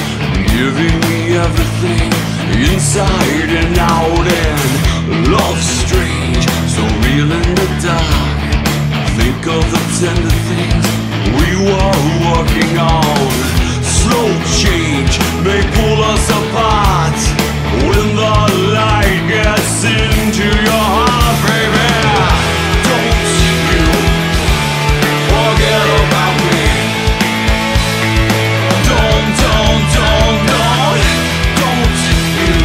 giving me everything inside and out. And love's strange, so real in the dark. Think of the tender things we were working on. Slow change may pull us apart when the light gets into your heart, baby. Don't you forget about me. Don't you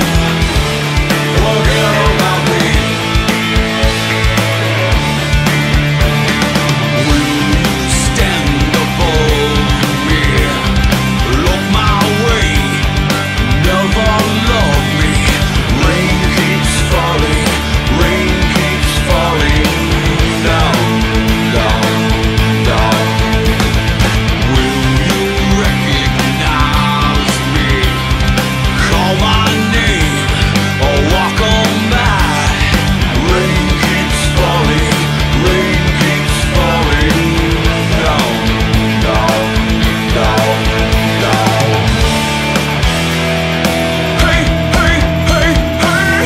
forget about me. Will you stand above me? Look my way, never love me. Rain keeps falling down, down, down. Will you recognize me? Call my name or walk on by. Rain keeps falling down, down, down, down. Hey, hey, hey, hey.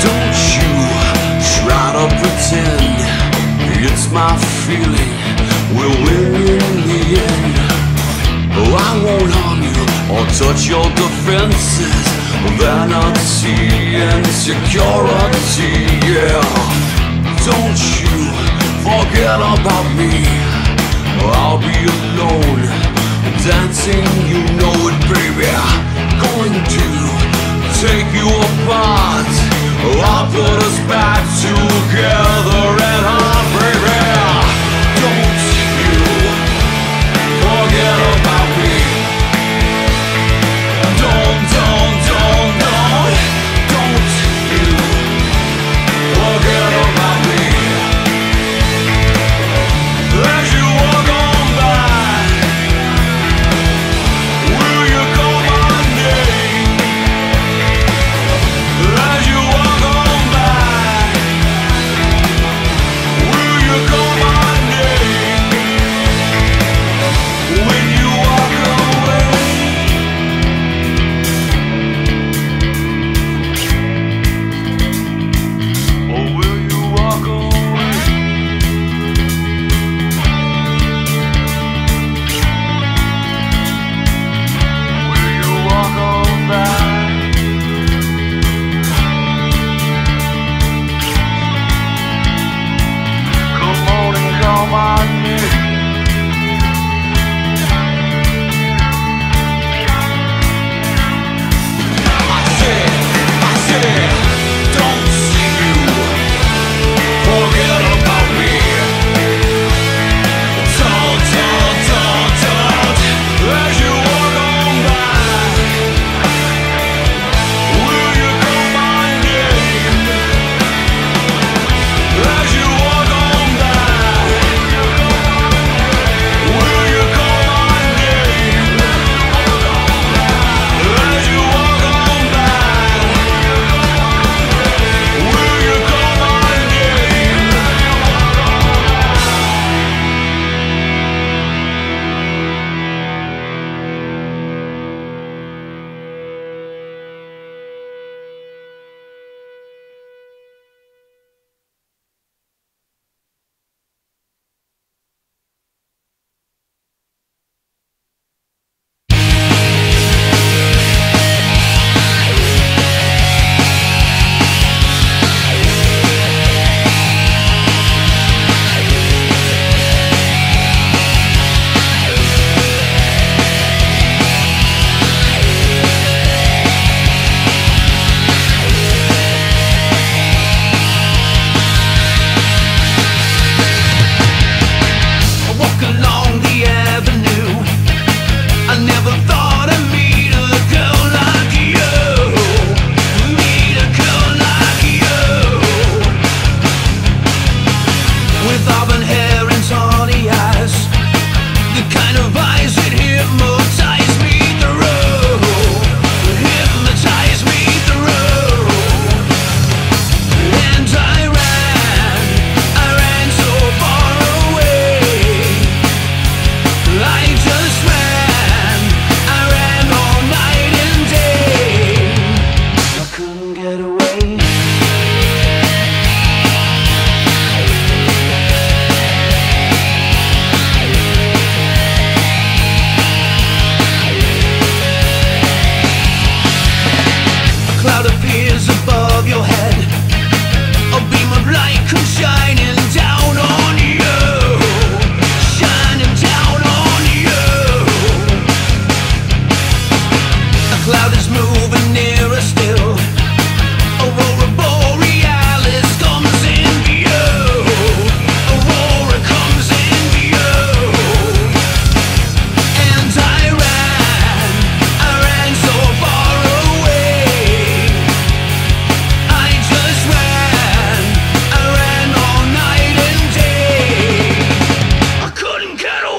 Don't you try to pretend it's my feeling will win in the end. Oh, I won't harm you or touch your defenses. Vanity and security, yeah. Don't you forget about me. I'll be alone, dancing, you know it, baby. Going to take you apart. I'll put us back together and hard, baby. Don't you forget about me. Don't you forget about me. As you walk on by, will you call my name? As you walk on by, cloud is moving nearer still. Aurora Borealis comes in view. Aurora comes in view. And I ran so far away. I just ran, I ran all night and day. I couldn't get away.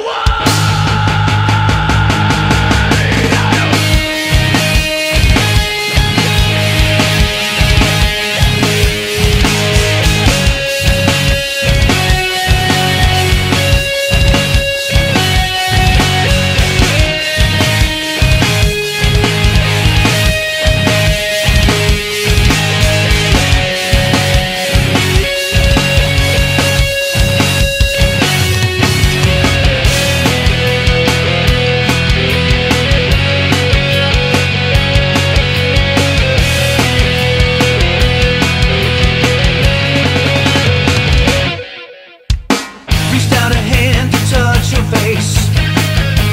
Reached out a hand to touch your face.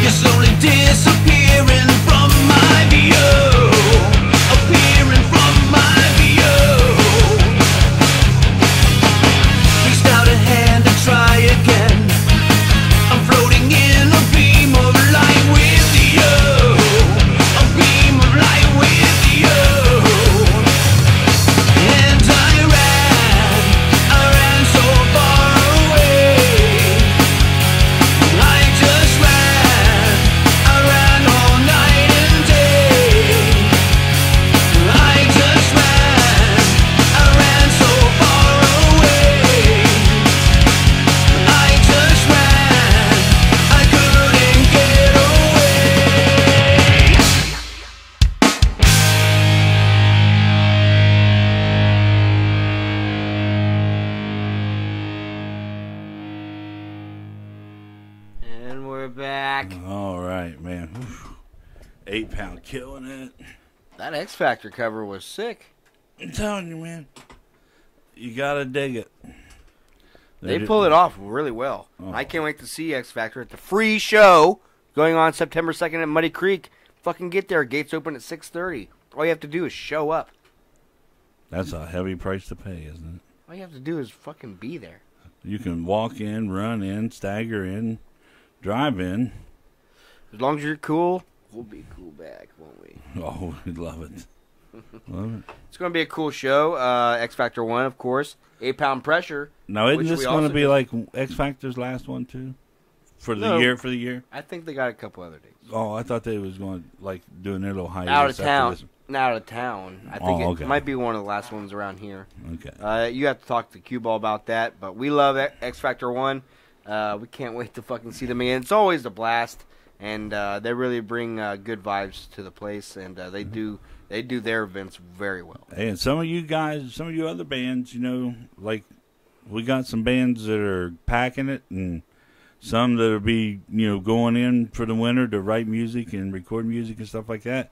You're slowly disappearing from my view. Appearing from my view. Reached out a hand to try again. I'm floating in a beam of light with you. A beam of light with you. And I ran so far away. I just ran, I ran all night and day. I just ran, I ran so far away. I just ran, I couldn't get away. And we're back. All right, man. Oof. 8 Pound killing it. That X Factor cover was sick. I'm telling you, man. You gotta dig it. They pull it off really well. Oh. I can't wait to see X Factor at the free show going on September 2nd at Muddy Creek. Fucking get there. Gates open at 6:30. All you have to do is show up. That's a heavy price to pay, isn't it? All you have to do is fucking be there. You can walk in, run in, stagger in, drive in. As long as you're cool, we'll be cool back, won't we? Oh, we'd love it. Love it. It's going to be a cool show. X Factor 1, of course. 8 Pound Pressure. Now, isn't Which this we going to also be did. like X Factor's last one too? For the No. year? For the year? I think they got a couple other dates. Oh, I thought they was going like doing their little hiatus Out of after town. this. Out of town. I think Oh, it okay. might be one of the last ones around here. Okay. You have to talk to Q-Ball about that, but we love X Factor 1. We can't wait to fucking see them again. It's always a blast, and they really bring good vibes to the place, and they do their events very well. Hey, and some of you guys, some of you other bands, you know, like we got some bands that are packing it, and some that'll be, you know, going in for the winter to write music and record music and stuff like that.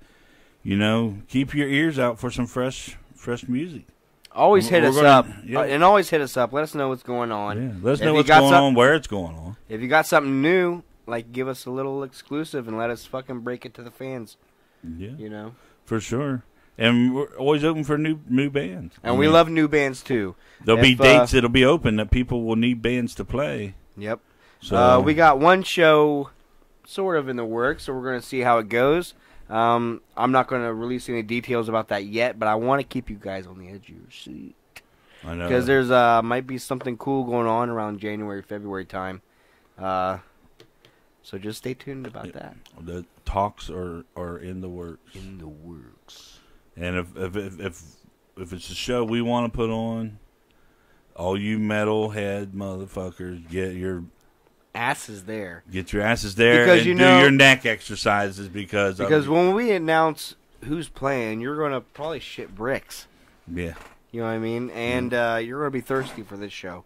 You know, keep your ears out for some fresh music. Always hit We're us gonna- up, yeah. and always hit us up. Let us know what's going on. Yeah, let us If know you what's got going some- on, where it's going on. If you got something new, like give us a little exclusive and let us fucking break it to the fans. Yeah, You know, for sure. And we're always open for new bands. and we love new bands too. There'll be if, dates that'll be open that people will need bands to play. Yep. So We got one show sort of in the works, so we're going to see how it goes. I'm not going to release any details about that yet, but I want to keep you guys on the edge of your seat. I know Because there's might be something cool going on around January, February time. So just stay tuned about that. the talks are in the works. In the works. And if it's a show we want to put on, all you metalhead motherfuckers, get your Asses there. asses there Because and you do know- your neck exercises because When we announce who's playing, you're going to probably shit bricks. yeah, You know what I mean? And you're going to be thirsty for this show.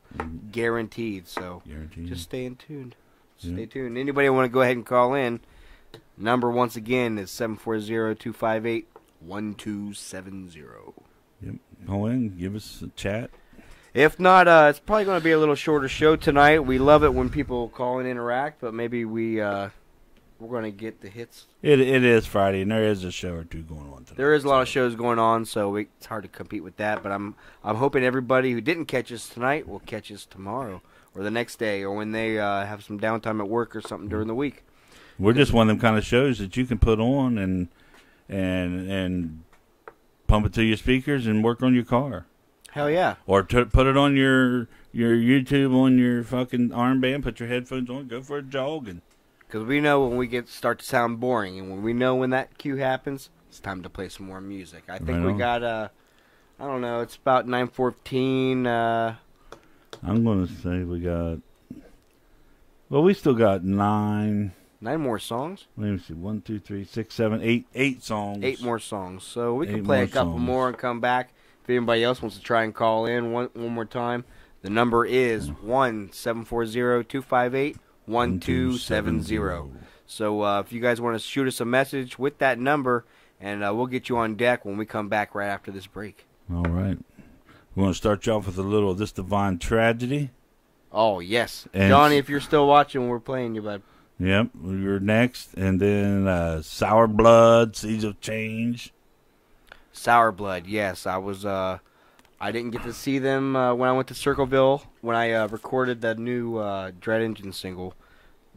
Guaranteed. So guaranteed. just stay in tuned. Yeah. Stay tuned. Anybody want to go ahead and call in? Number once again is 740-258-1270. Yep. Call in, give us a chat. If not, it's probably going to be a little shorter show tonight. We love it when people call and interact, but maybe we we're going to get the hits. It is Friday, and there is a show or two going on tonight. There is a lot of shows going on, so it's hard to compete with that. But I'm hoping everybody who didn't catch us tonight will catch us tomorrow or the next day, or when they have some downtime at work or something during the week. We're just one of them kind of shows that you can put on and pump it to your speakers and work on your car, Hell yeah! or put it on your YouTube on your fucking armband. Put your headphones on, go for a jog, and Because we know when we start to sound boring, and when we know when that cue happens, it's time to play some more music. I think Right we on. got I don't know, it's about 9:14. I'm going to say we got. Well, we still got 9 more songs. Let me see. 1, 2, 3, 6, 7, 8 songs. 8 more songs. So we can 8 play a more couple songs. more and come back. If anybody else wants to try and call in one more time, the number is 1-740-258-1270. So if you guys want to shoot us a message with that number, and we'll get you on deck when we come back right after this break. All right. We're going to start you off with a little of This Divine Tragedy. Oh, yes. And- Johnny, if you're still watching, we're playing you, bud. Yep, you're next. And then Sour Blood, Seeds of Change. Sour Blood, yes. I was, I didn't get to see them when I went to Circleville when I recorded the new Dread Engine single.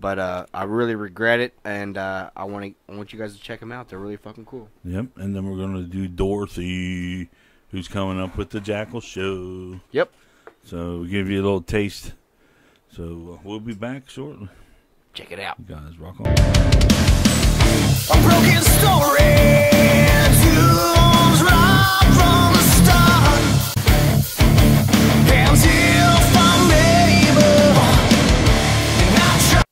But I really regret it, and I want you guys to check them out. They're really fucking cool. Yep, and then we're going to do Dorothy, who's coming up with the Jackal Show. Yep. So we'll give you a little taste. So we'll be back shortly. Check it out. You guys rock on. A broken story tunes right from the start. Hands here from neighbor, and I try.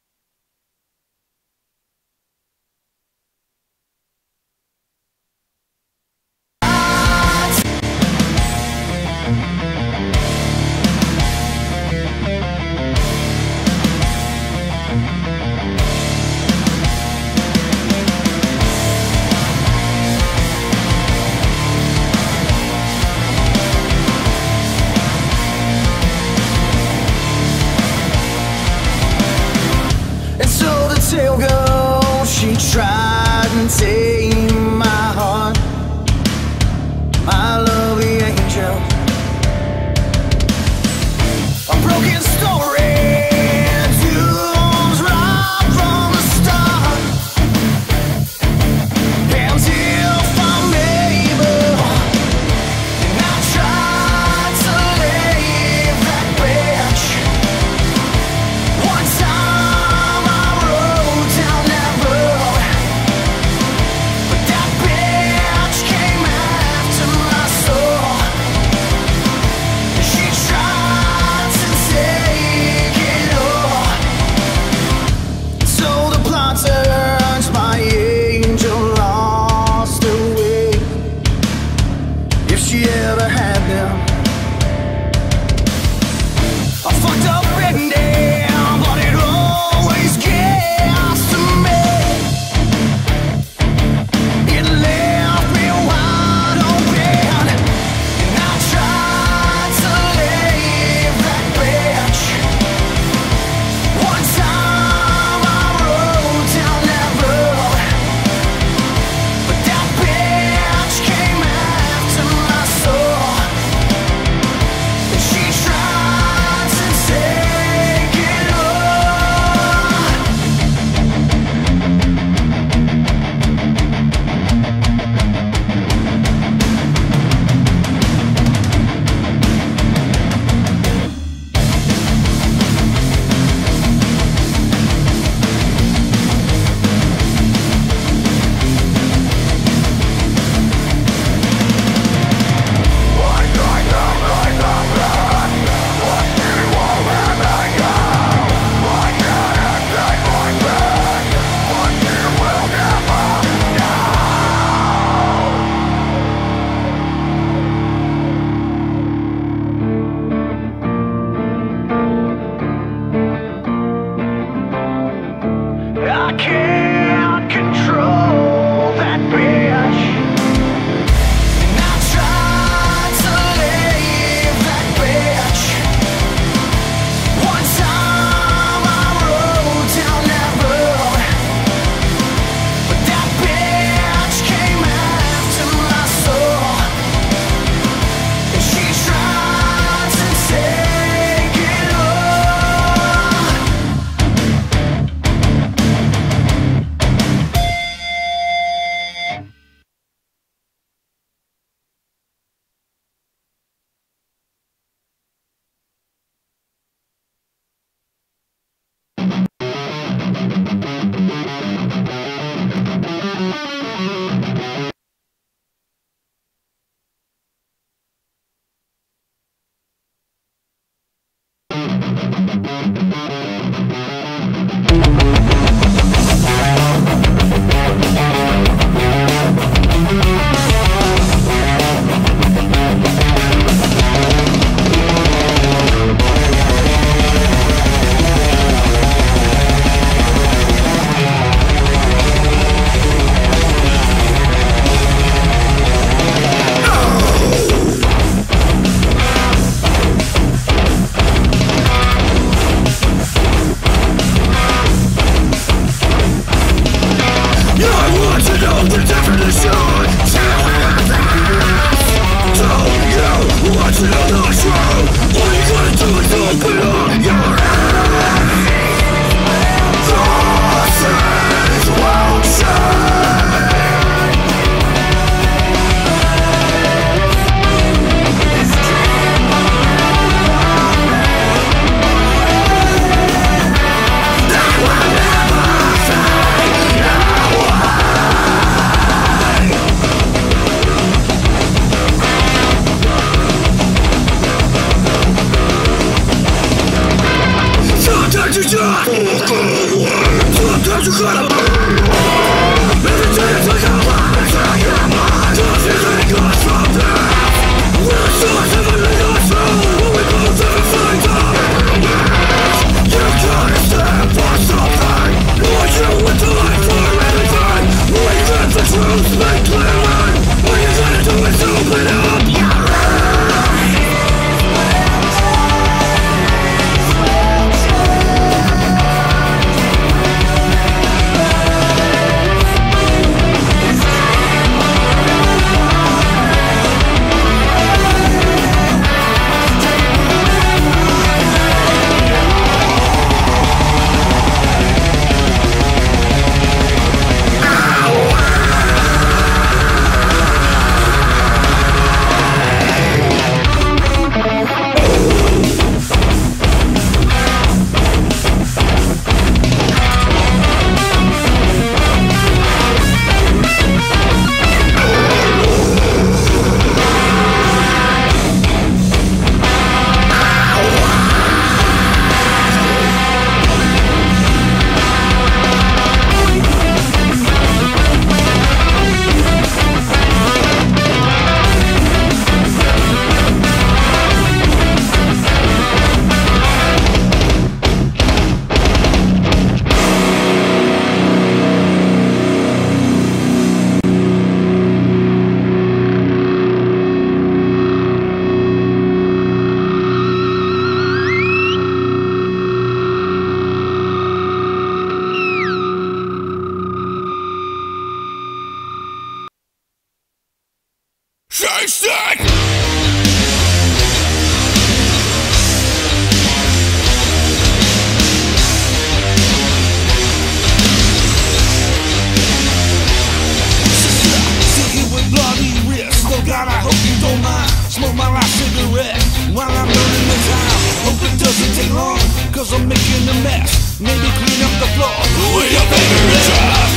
God, I hope you don't mind. Smoke my last cigarette while I'm burning the time. Hope it doesn't take long, cause I'm making a mess. Maybe clean up the floor with your favorite dress.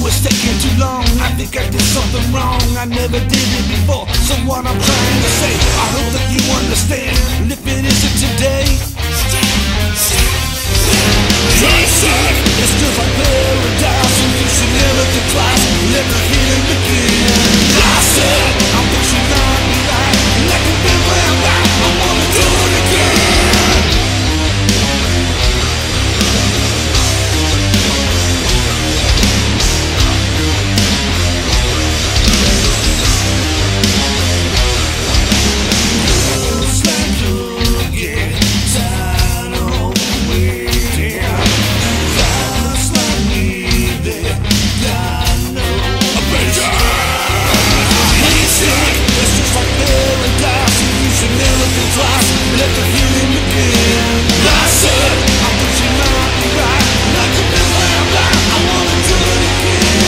It's taking too long, I think I did something wrong. I never did it before, so what I'm trying to say, I hope that you understand. And if it isn't today, it's just like paradise, and you should never think twice. Let the healing begin. I said, I wish you not be right. Like a big lamb, I wanna do it again. Let the healing begin. I said, I wish you might be right. Like a big lamb, I wanna do it again.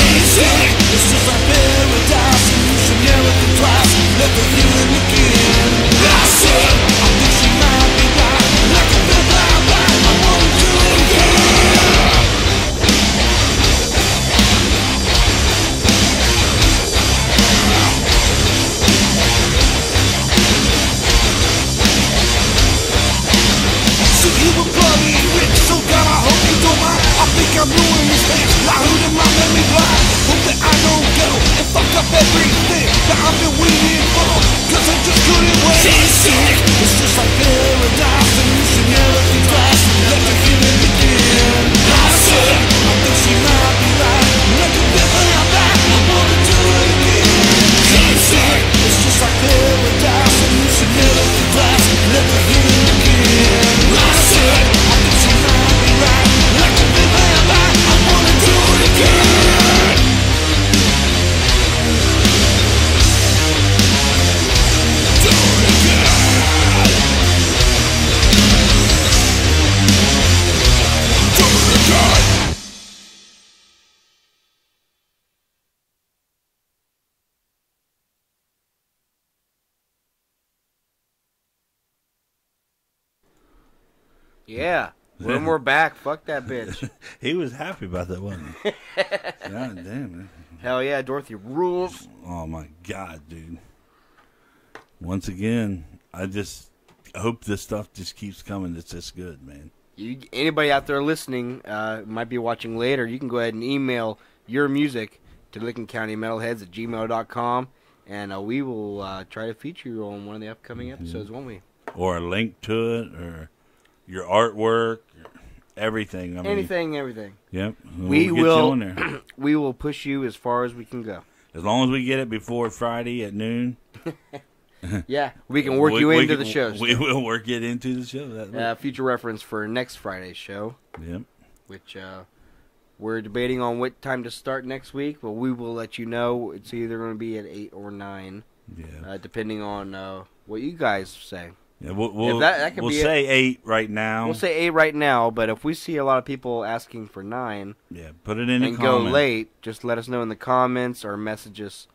He said, it's just like paradise, and you should never think twice. Let the healing begin. I said, I wish you might be right. Like a big lamb, I wanna do it again. You were bloody rich, so God, I hope you don't mind. I think I'm ruining this thing, like who did my memory blind? Hope that I don't go and fuck up everything that I've been waiting for, cause I just couldn't wait. She's sick, it's just like paradise, and you should never think twice. Let the healing begin. I said, I think she might be right. Let the devil out back, I wanna do it again. She's sick, it's just like paradise, and you should never think twice. Let the healing begin. I said, I think she might be right. Like a big lamb, I wanna do it again. Do it again. Do it again. Yeah. When we're back, fuck that bitch. He was happy about that, wasn't he? God damn, man. Hell yeah, Dorothy rules. Oh, my God, dude. Once again, I just hope this stuff just keeps coming. It's this good, man. Anybody out there listening, might be watching later, you can go ahead and email your music to LickenCountyMetalheads@gmail.com, and we will try to feature you on one of the upcoming episodes, won't we? Or a link to it, or your artwork, everything. I mean, Everything. Yep. We We'll get you will. on there. We will push you as far as we can go. As long as we get it before Friday at noon. Yeah, we can work you into the show. We will work it into the show. Future reference for next Friday's show, Yep. which we're debating on what time to start next week, but we will let you know. It's either going to be at 8 or 9, Yeah. depending on what you guys say. Yeah, we'll that could be say 8 right now. We'll say 8 right now, but if we see a lot of people asking for 9 Yeah, put it in the and comments. go late, just let us know in the comments or message us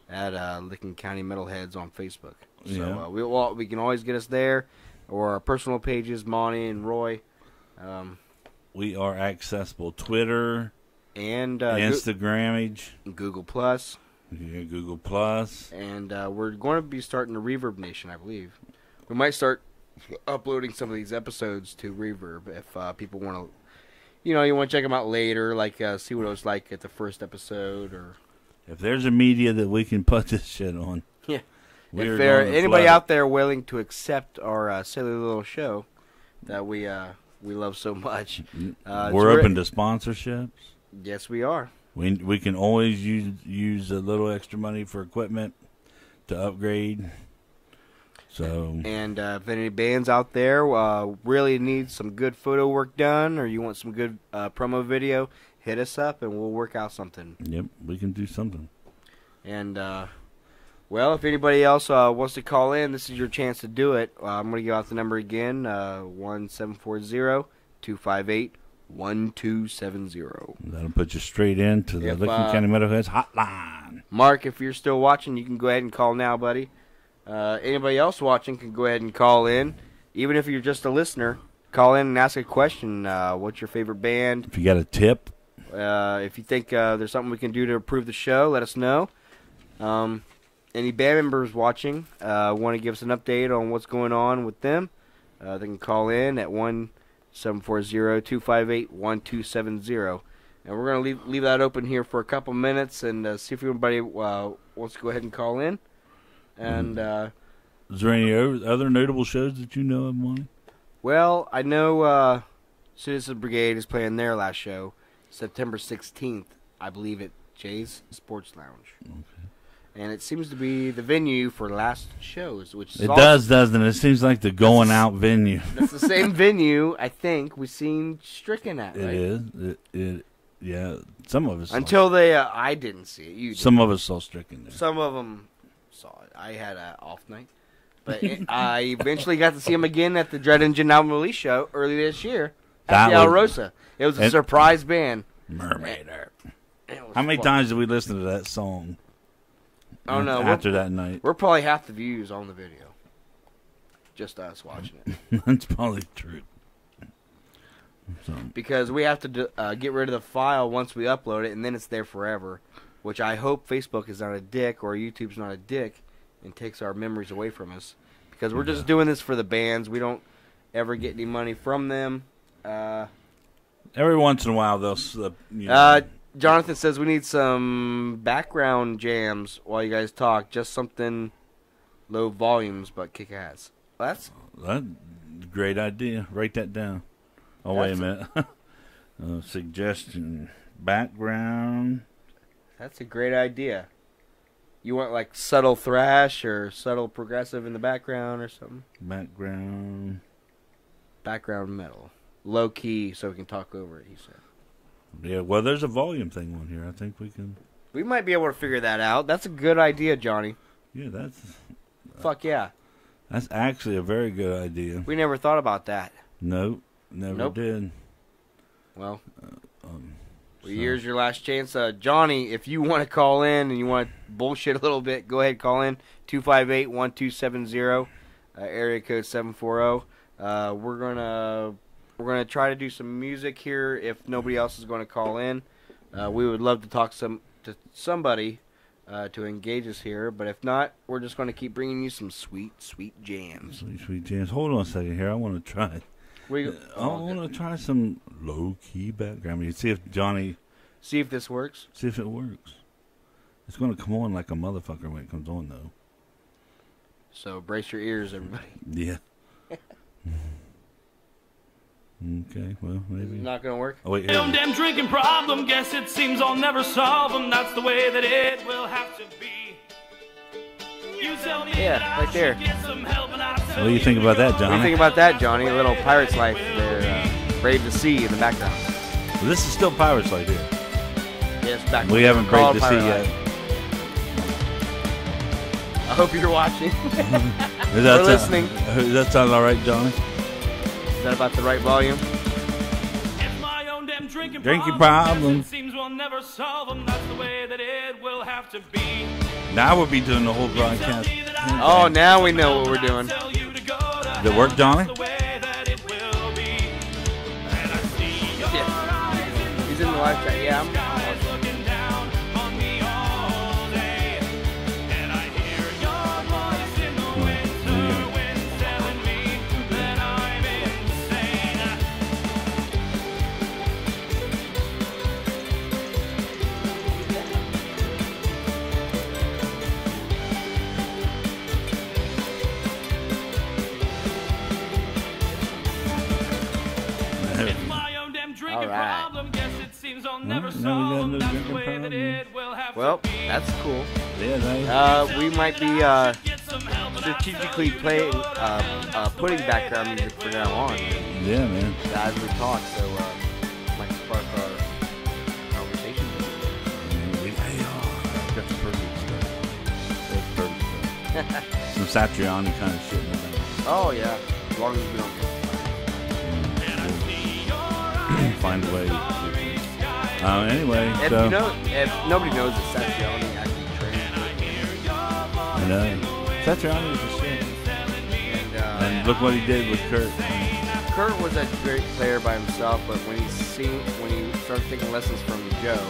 at Licking County Metalheads on Facebook. So Yeah. we can always get us there, or our personal pages, Monty and Roy. We are accessible. Twitter, And Instagram, Google Plus, Google Plus. and we're going to be starting the Reverb Nation, I believe. We might start uploading some of these episodes to Reverb if people want to, you want to check them out later, like see what it was like at the first episode, or If there's a media that we can put this shit on, yeah. we're If there gonna anybody flood out there willing to accept our silly little show that we love so much, it. it's We're re- open to sponsorships. Yes, we are. We can always use a little extra money for equipment to upgrade. So And if any bands out there really need some good photo work done, or you want some good promo video, hit us up and we'll work out something. yep, we can do something. And well, if anybody else wants to call in, this is your chance to do it. I'm going to give out the number again: 1-740-258-1270. That'll put you straight into the If, Licking County Metalheads hotline. Mark, if you're still watching, you can go ahead and call now, buddy. Anybody else watching can go ahead and call in. Even if you're just a listener, call in and ask a question. What's your favorite band? If you got a tip, If you think there's something we can do to improve the show, let us know. Any band members watching want to give us an update on what's going on with them, they can call in at 1-740-258-1270. And we're going to leave that open here for a couple minutes and see if anybody wants to go ahead and call in. And is there any other notable shows that you know of, Monty? well, I know Citizen Brigade is playing their last show September 16th, I believe, at Jay's Sports Lounge. Okay. And it seems to be the venue for last shows, which is It also- does, doesn't it? It seems like the going out venue. That's the same venue I think we seen Stricken at, It right? is. Yeah, some of us. Until they, I didn't see it. You did. some of us saw Stricken there. Some of them saw it. I had an off night, but I eventually got to see him again at the Dread Engine album release show early this year at That the El was- Rosa. It was a and- surprise band. Mermaider. It was How many fun. times did we listen to that song? I don't know. After that night, We're probably half the views on the video. Just us watching it. that's probably true. So, Because we have to get rid of the file once we upload it, and then it's there forever. Which I hope Facebook is not a dick, or YouTube's not a dick, and takes our memories away from us. Because we're just doing this for the bands. We don't ever get any money from them. every once in a while, they'll slip. You know, Jonathan says we need some background jams while you guys talk. Just something low volumes, but kick ass. That's that's a great idea. Write that down. Oh, wait a minute. Suggestion. Background. a great idea. You want like subtle thrash or subtle progressive in the background or something? Background. Background metal. Low key so we can talk over it, he said. Yeah, well, there's a volume thing on here. I think we can. We might be able to figure that out. That's a good idea, Johnny. Yeah, Fuck yeah. that's actually a very good idea. We never thought about that. Nope, never Nope. did. Well, So- here's your last chance. Johnny, if you want to call in and you want to bullshit a little bit, go ahead, call in 258-1270, area code 740. We're gonna try to do some music here if nobody else is going to call in. We would love to talk to somebody to engage us here, but if not, we're just going to keep bringing you some sweet, sweet jams. Sweet, sweet jams. Hold on a second here. I want to try. I want to try some low key background. You see if Johnny, See if this works. see if it works. It's going to come on like a motherfucker when it comes on, though. So brace your ears, everybody. Yeah. Okay. Well, Is it maybe. not going to work? Oh wait. Your Here. damn drinking problem, guess it seems I'll never solve them. That's the way that it will have to be. You tell me Yeah, that right I there. should get some help, and I tell What do you think about that, What do you Johnny? think about that, Johnny? A little Pirate's Life there, Brave the Sea in the background. Well, this is still Pirates Light here. Yes, back. We haven't Call braved the sea Pirate yet. Life. I hope you're watching. Is that We're listening. Does that sound all right, Johnny? Is that about the right volume? It's my own damn drinking Drinking problem. problem. Guess it seems we'll never solve them. That's the way that it will have to be. Now we'll be doing the whole Tell broadcast. me that I Oh, now we know what we're doing. tell you to go to Does it work, Johnny? That's the way that it will be. And I see your eyes in the He's in the live chat. Yeah, I'm skies looking down on me all day. And I hear your voice in the winter wind telling me that I'm insane. It's my own damn drinking All right. problem. Guess it seems I'll never now we got solve no them. That's the drinking way that problem. it will have Well, to be. that's cool. Yeah, that We might be Get some help, and strategically playing, putting background music for now on Yeah, man. as we talk. So might spark our conversation. I've got the perfect stuff. That's perfect stuff. Some Satriani kind of shit in the back. Oh yeah, as long as we don't. Find a way. Anyway, If so you know, if nobody knows that Satriani actually trained, I know Satriani was a shit. and And look what he did with Kurt. Kurt was a great player by himself, but when he started taking lessons from Joe,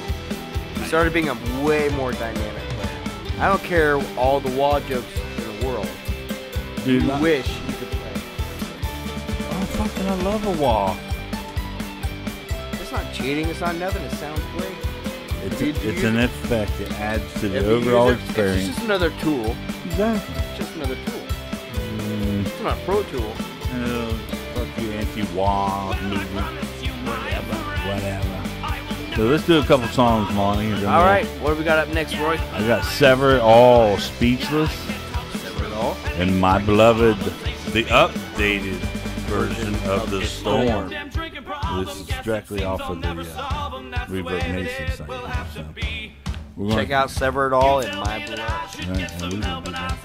he started being a way more dynamic player. I don't care all the wall jokes in the world. Dude, You wish you could play. oh fucking, I love a wall. It's not cheating. It's not nothing. It sounds great. It's, If you it's use an it- effect. It adds to the If you overall use it, experience. It's just another tool. Exactly. It's just another tool. Mm, It's not a pro tool. oh, fuck you, anti-wall movement. Whatever. So let's do a couple songs, Monty. and then All we'll- right, what do we got up next, Roy? I got Sever It All, Speechless, Sever It All. and My Beloved, the updated version of The Storm. This is directly off of the Reverb Nation site. So we're Check out Sever It All and My Blood. Right, and we will be back.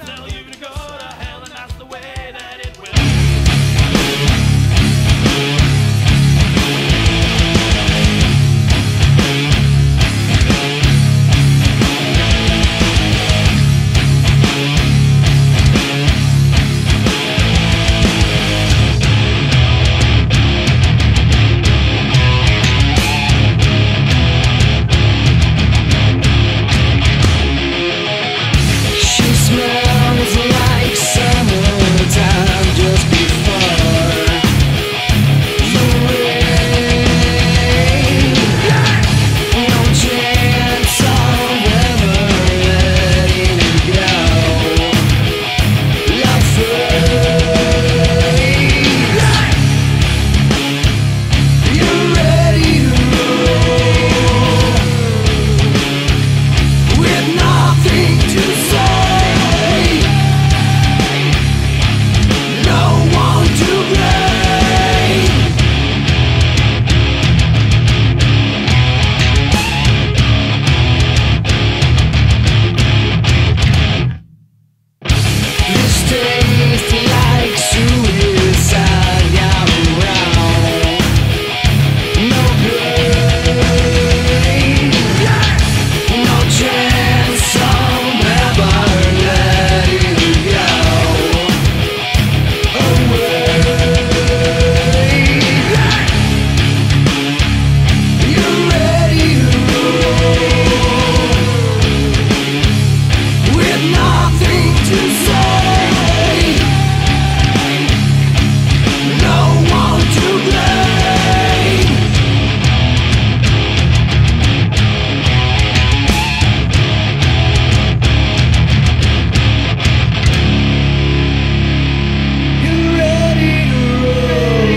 She smells like summertime just before the rain. No chance of ever letting it go. Afraid you're ready to roll with nothing to say, no one to blame. This tastes like suicide got around. No pain, no chance of ever letting go away. You're ready to roll with nothing to say, no one to blame. You're ready to roll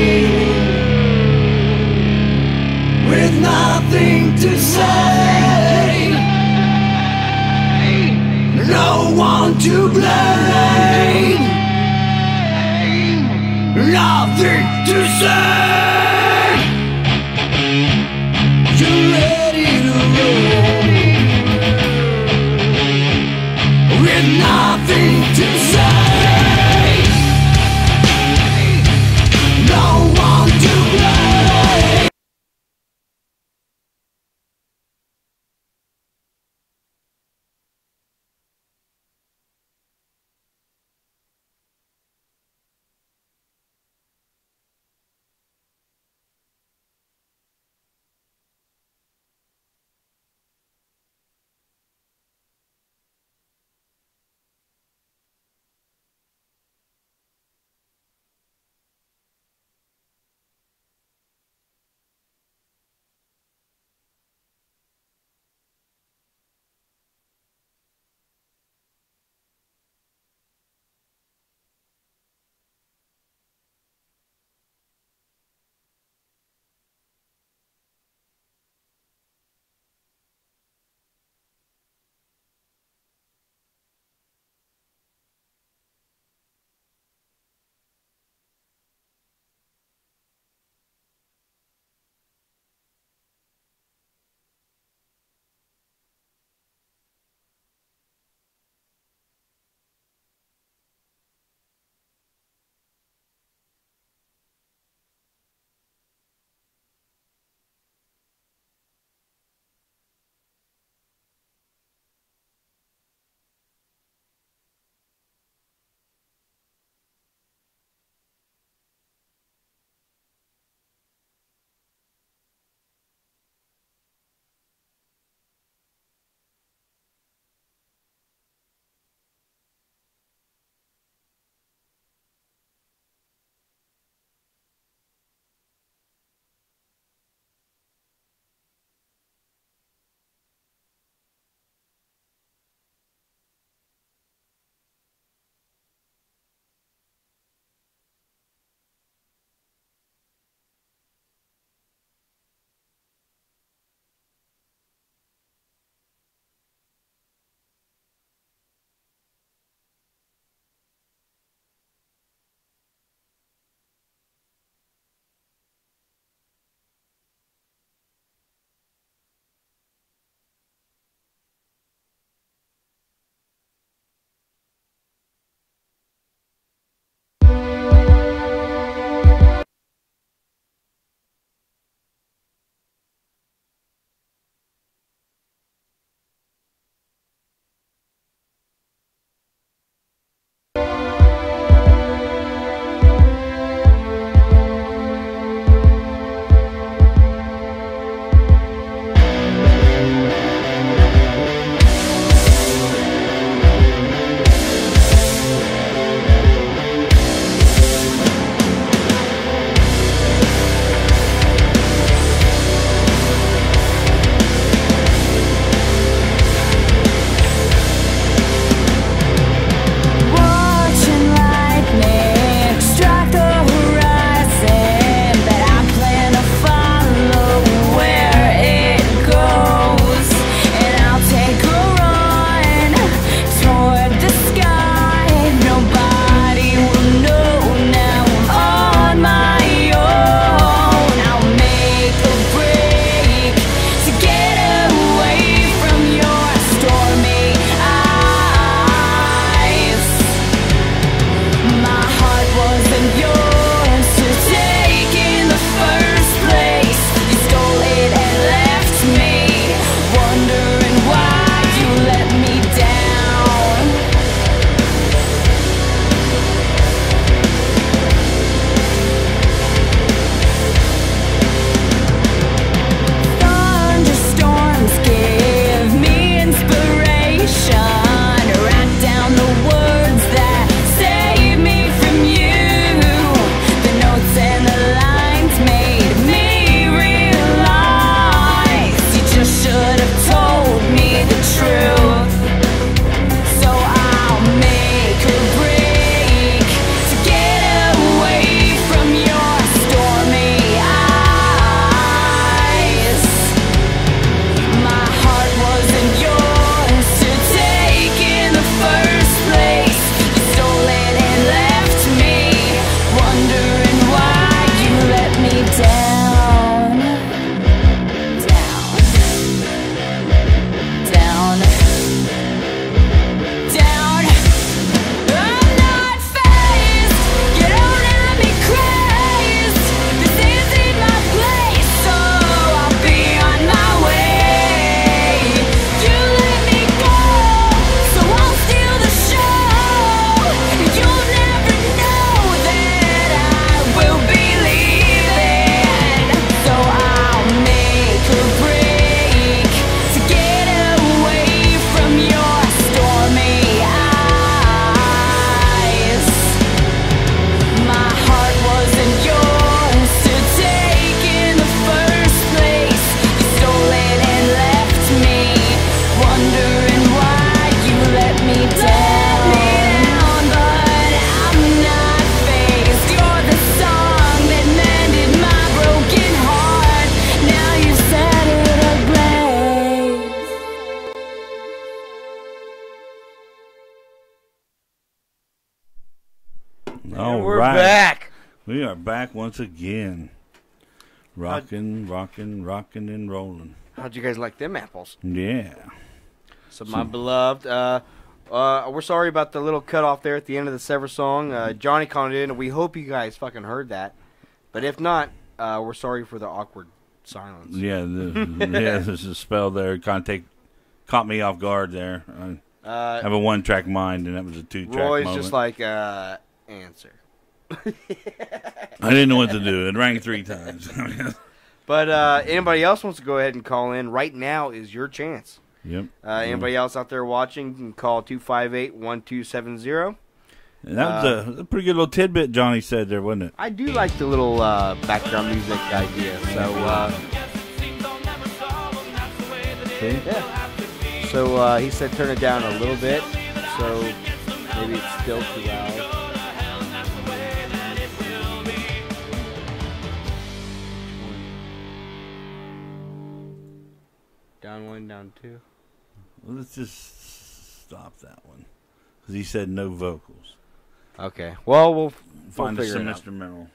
with nothing to say, no one to blame, nothing to say. You're ready to roll with nothing to say, no one to blame. All We're right. back. We are back once again. Rocking, and rolling. How'd you guys like them apples? Yeah. So my beloved, we're sorry about the little cut off there at the end of the Sever song. Johnny called in, and we hope you guys fucking heard that. But if not, we're sorry for the awkward silence. Yeah, there's a spell there. Kind of caught me off guard there. I have a one-track mind, and that was a two-track Roy's moment. just like, answer. I didn't know what to do. It rang 3 times. But anybody else wants to go ahead and call in, right now is your chance. Yep. Anybody else out there watching can call 258-1270. And that was a pretty good little tidbit Johnny said there, wasn't it? I do like the little background music idea. So, See? yeah. So he said turn it down a little bit. So maybe it's still too loud. Down 1, down 2. Well, let's just stop that one. Because he said no vocals. Okay. Well, we'll Find us figure some it out. instrumental.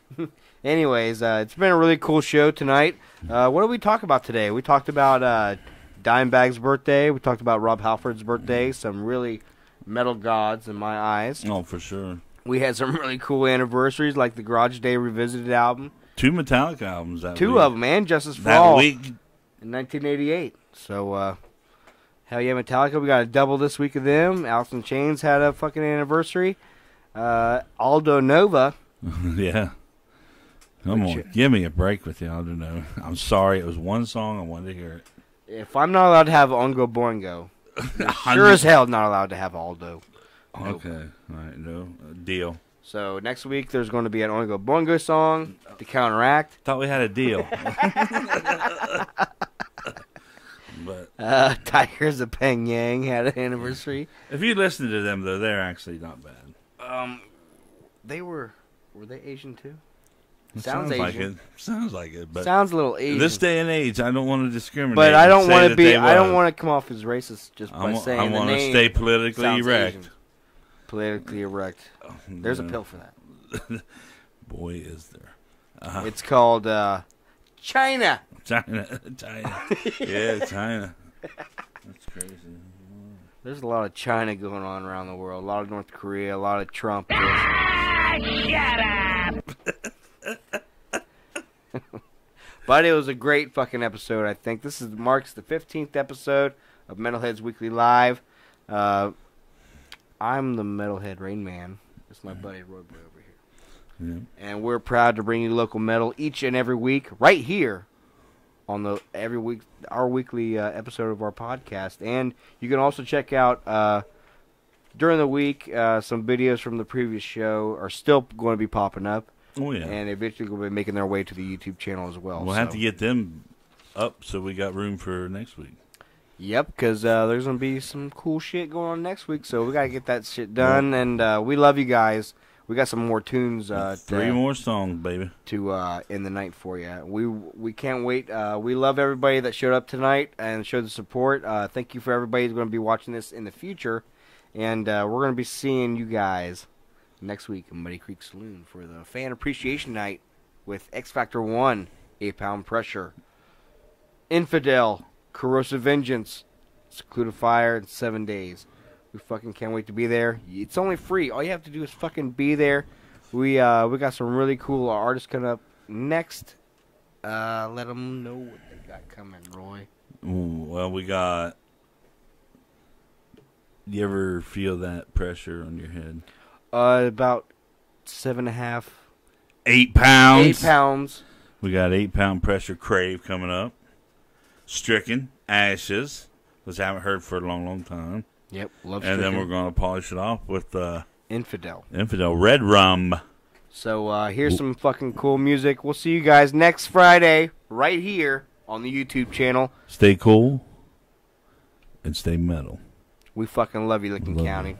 Anyways, it's been a really cool show tonight. What did we talk about today? We talked about Dimebag's birthday. We talked about Rob Halford's birthday. Some really metal gods in my eyes. Oh, for sure. We had some really cool anniversaries, like the Garage Day Revisited album. 2 Metallica albums that week. 2 of them, and Justice for That All week. in 1988. So, hell yeah, Metallica. We got a double this week of them. Alice in Chains had a fucking anniversary. Aldo Nova. Yeah. Come on. Give me a break with you. I don't know. I'm sorry. It was one song. I wanted to hear it. If I'm not allowed to have Oingo Boingo, sure as hell not allowed to have Aldo. Nope. Okay. All right. No. Deal. So next week there's going to be an Oingo Boingo song to counteract. Thought we had a deal. But Tigers of Peng Yang had an anniversary. if you listen to them, though, they're actually not bad. Were they Asian too? It Sounds like Asian. it. Sounds like it. But Sounds a little Asian. this day and age, I don't want to discriminate. but I don't want to be. I don't want to come off as racist just by saying I the want to name. stay politically sounds erect. Asian. Politically erect. There's a pill for that. Boy, is there. It's called China. China. Yeah, China. That's crazy. There's a lot of China going on around the world. A lot of North Korea. A lot of Trump. But it was a great fucking episode, I think. This marks the 15th episode of Metalheads Weekly Live. I'm the Metalhead Rain Man. It's my buddy Roy Boy over here. Yeah. And we're proud to bring you local metal each and every week, right here on our weekly episode of our podcast. And you can also check out during the week some videos from the previous show are still going to be popping up. Oh, yeah. And eventually will be making their way to the YouTube channel as well. We'll have to get them up so we got room for next week. Yep, because there's going to be some cool shit going on next week, so we got to get that shit done. And we love you guys. We got some more tunes. 3 more songs, baby. To end the night for you. We can't wait. We love everybody that showed up tonight and showed the support. Thank you for everybody who's going to be watching this in the future. And we're going to be seeing you guys next week in Muddy Creek Saloon for the Fan Appreciation Night with X Factor 1, 8 Pound Pressure, Infidel, Corrosive Vengeance, Secluded Fire, and 7 Days. We fucking can't wait to be there. It's only free. All you have to do is fucking be there. We got some really cool artists coming up next. Let them know what they got coming, Roy. Ooh, well, we got... You ever feel that pressure on your head? About 7.5. 8 pounds. 8 pounds. We got 8 Pound Pressure Crave coming up. Stricken, Ashes, which I haven't heard for a long, long time. Yep, love And then Stricken. we're going to polish it off with Infidel. Infidel Red Rum. So here's some fucking cool music. We'll see you guys next Friday right here on the YouTube channel. Stay cool and stay metal. We fucking love you, Licking Love County. you.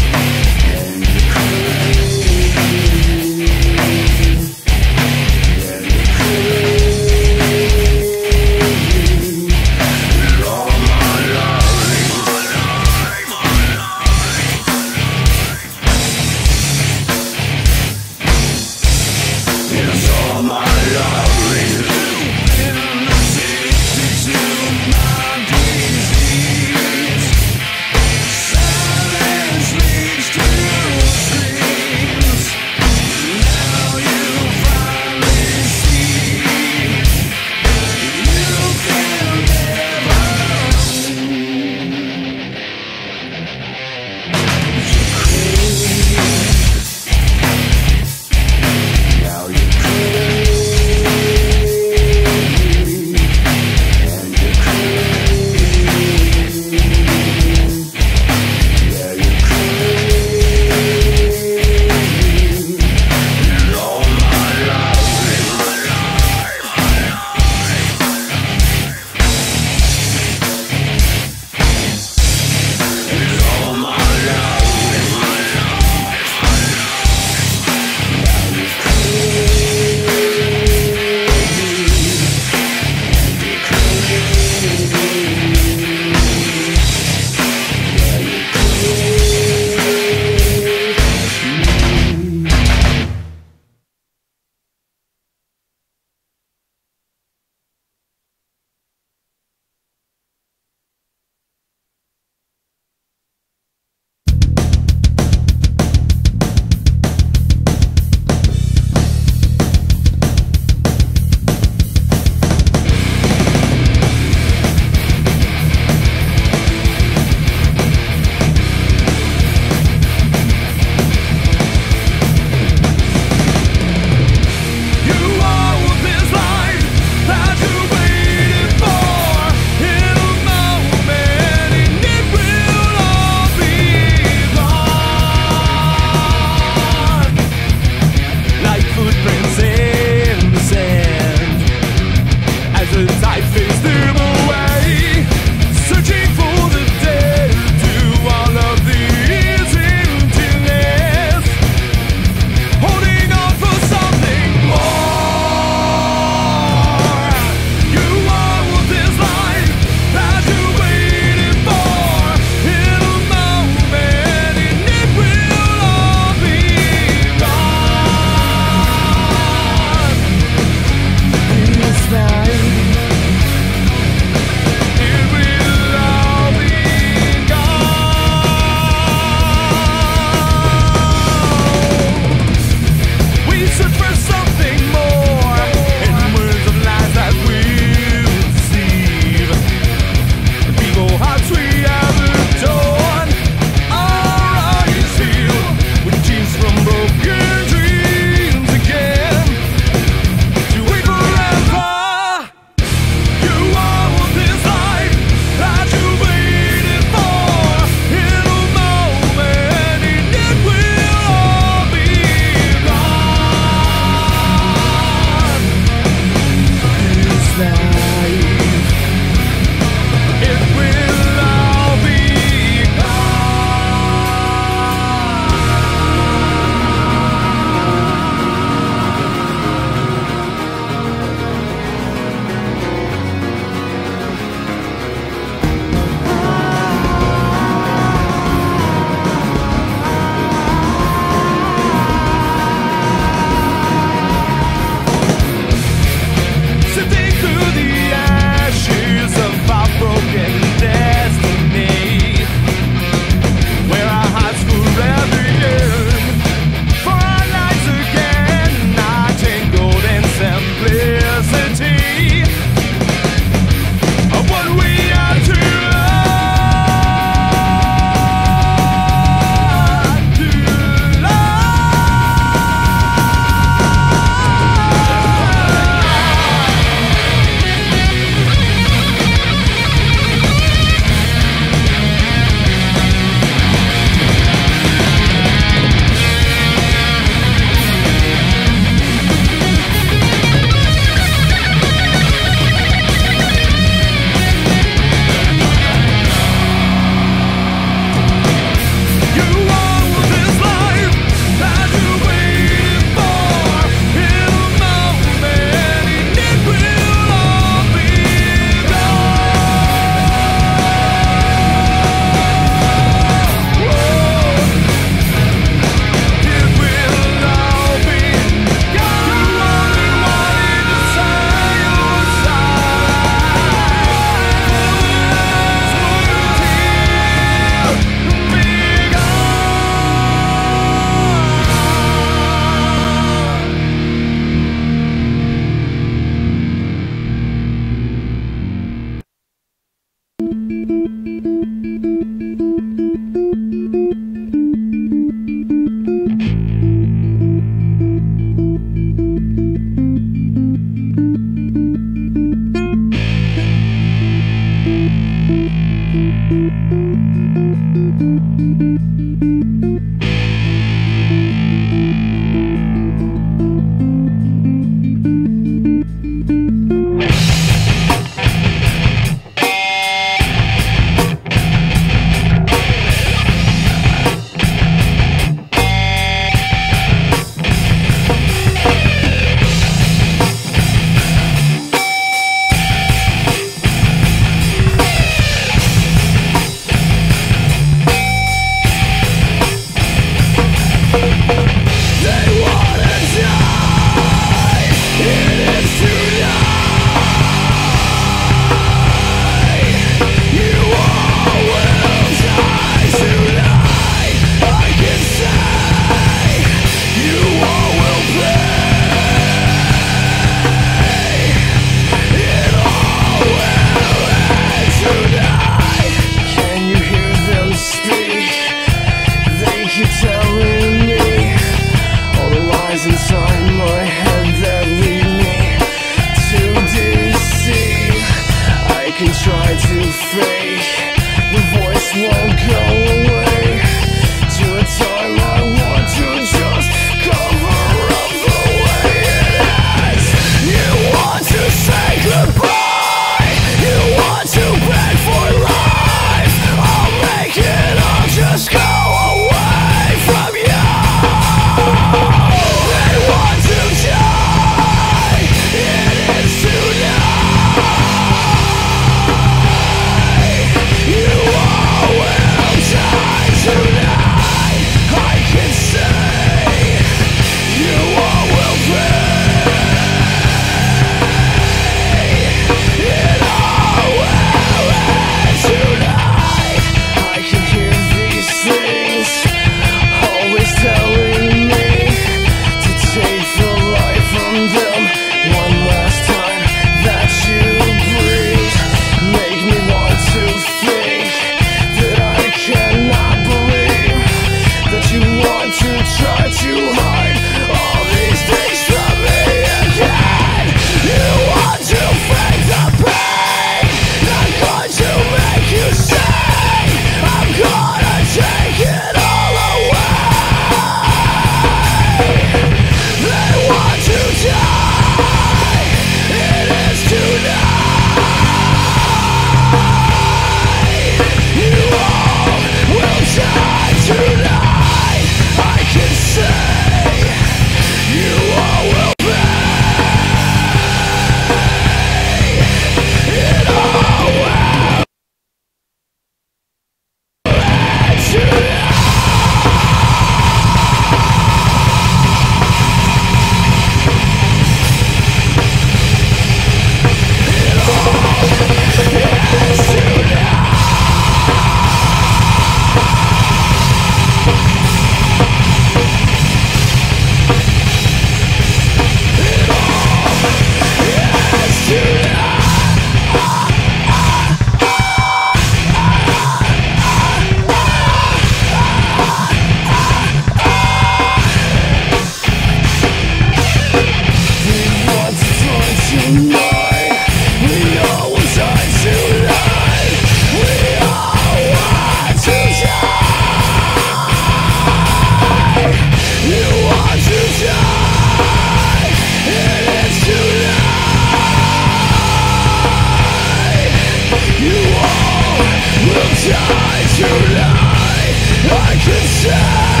inside.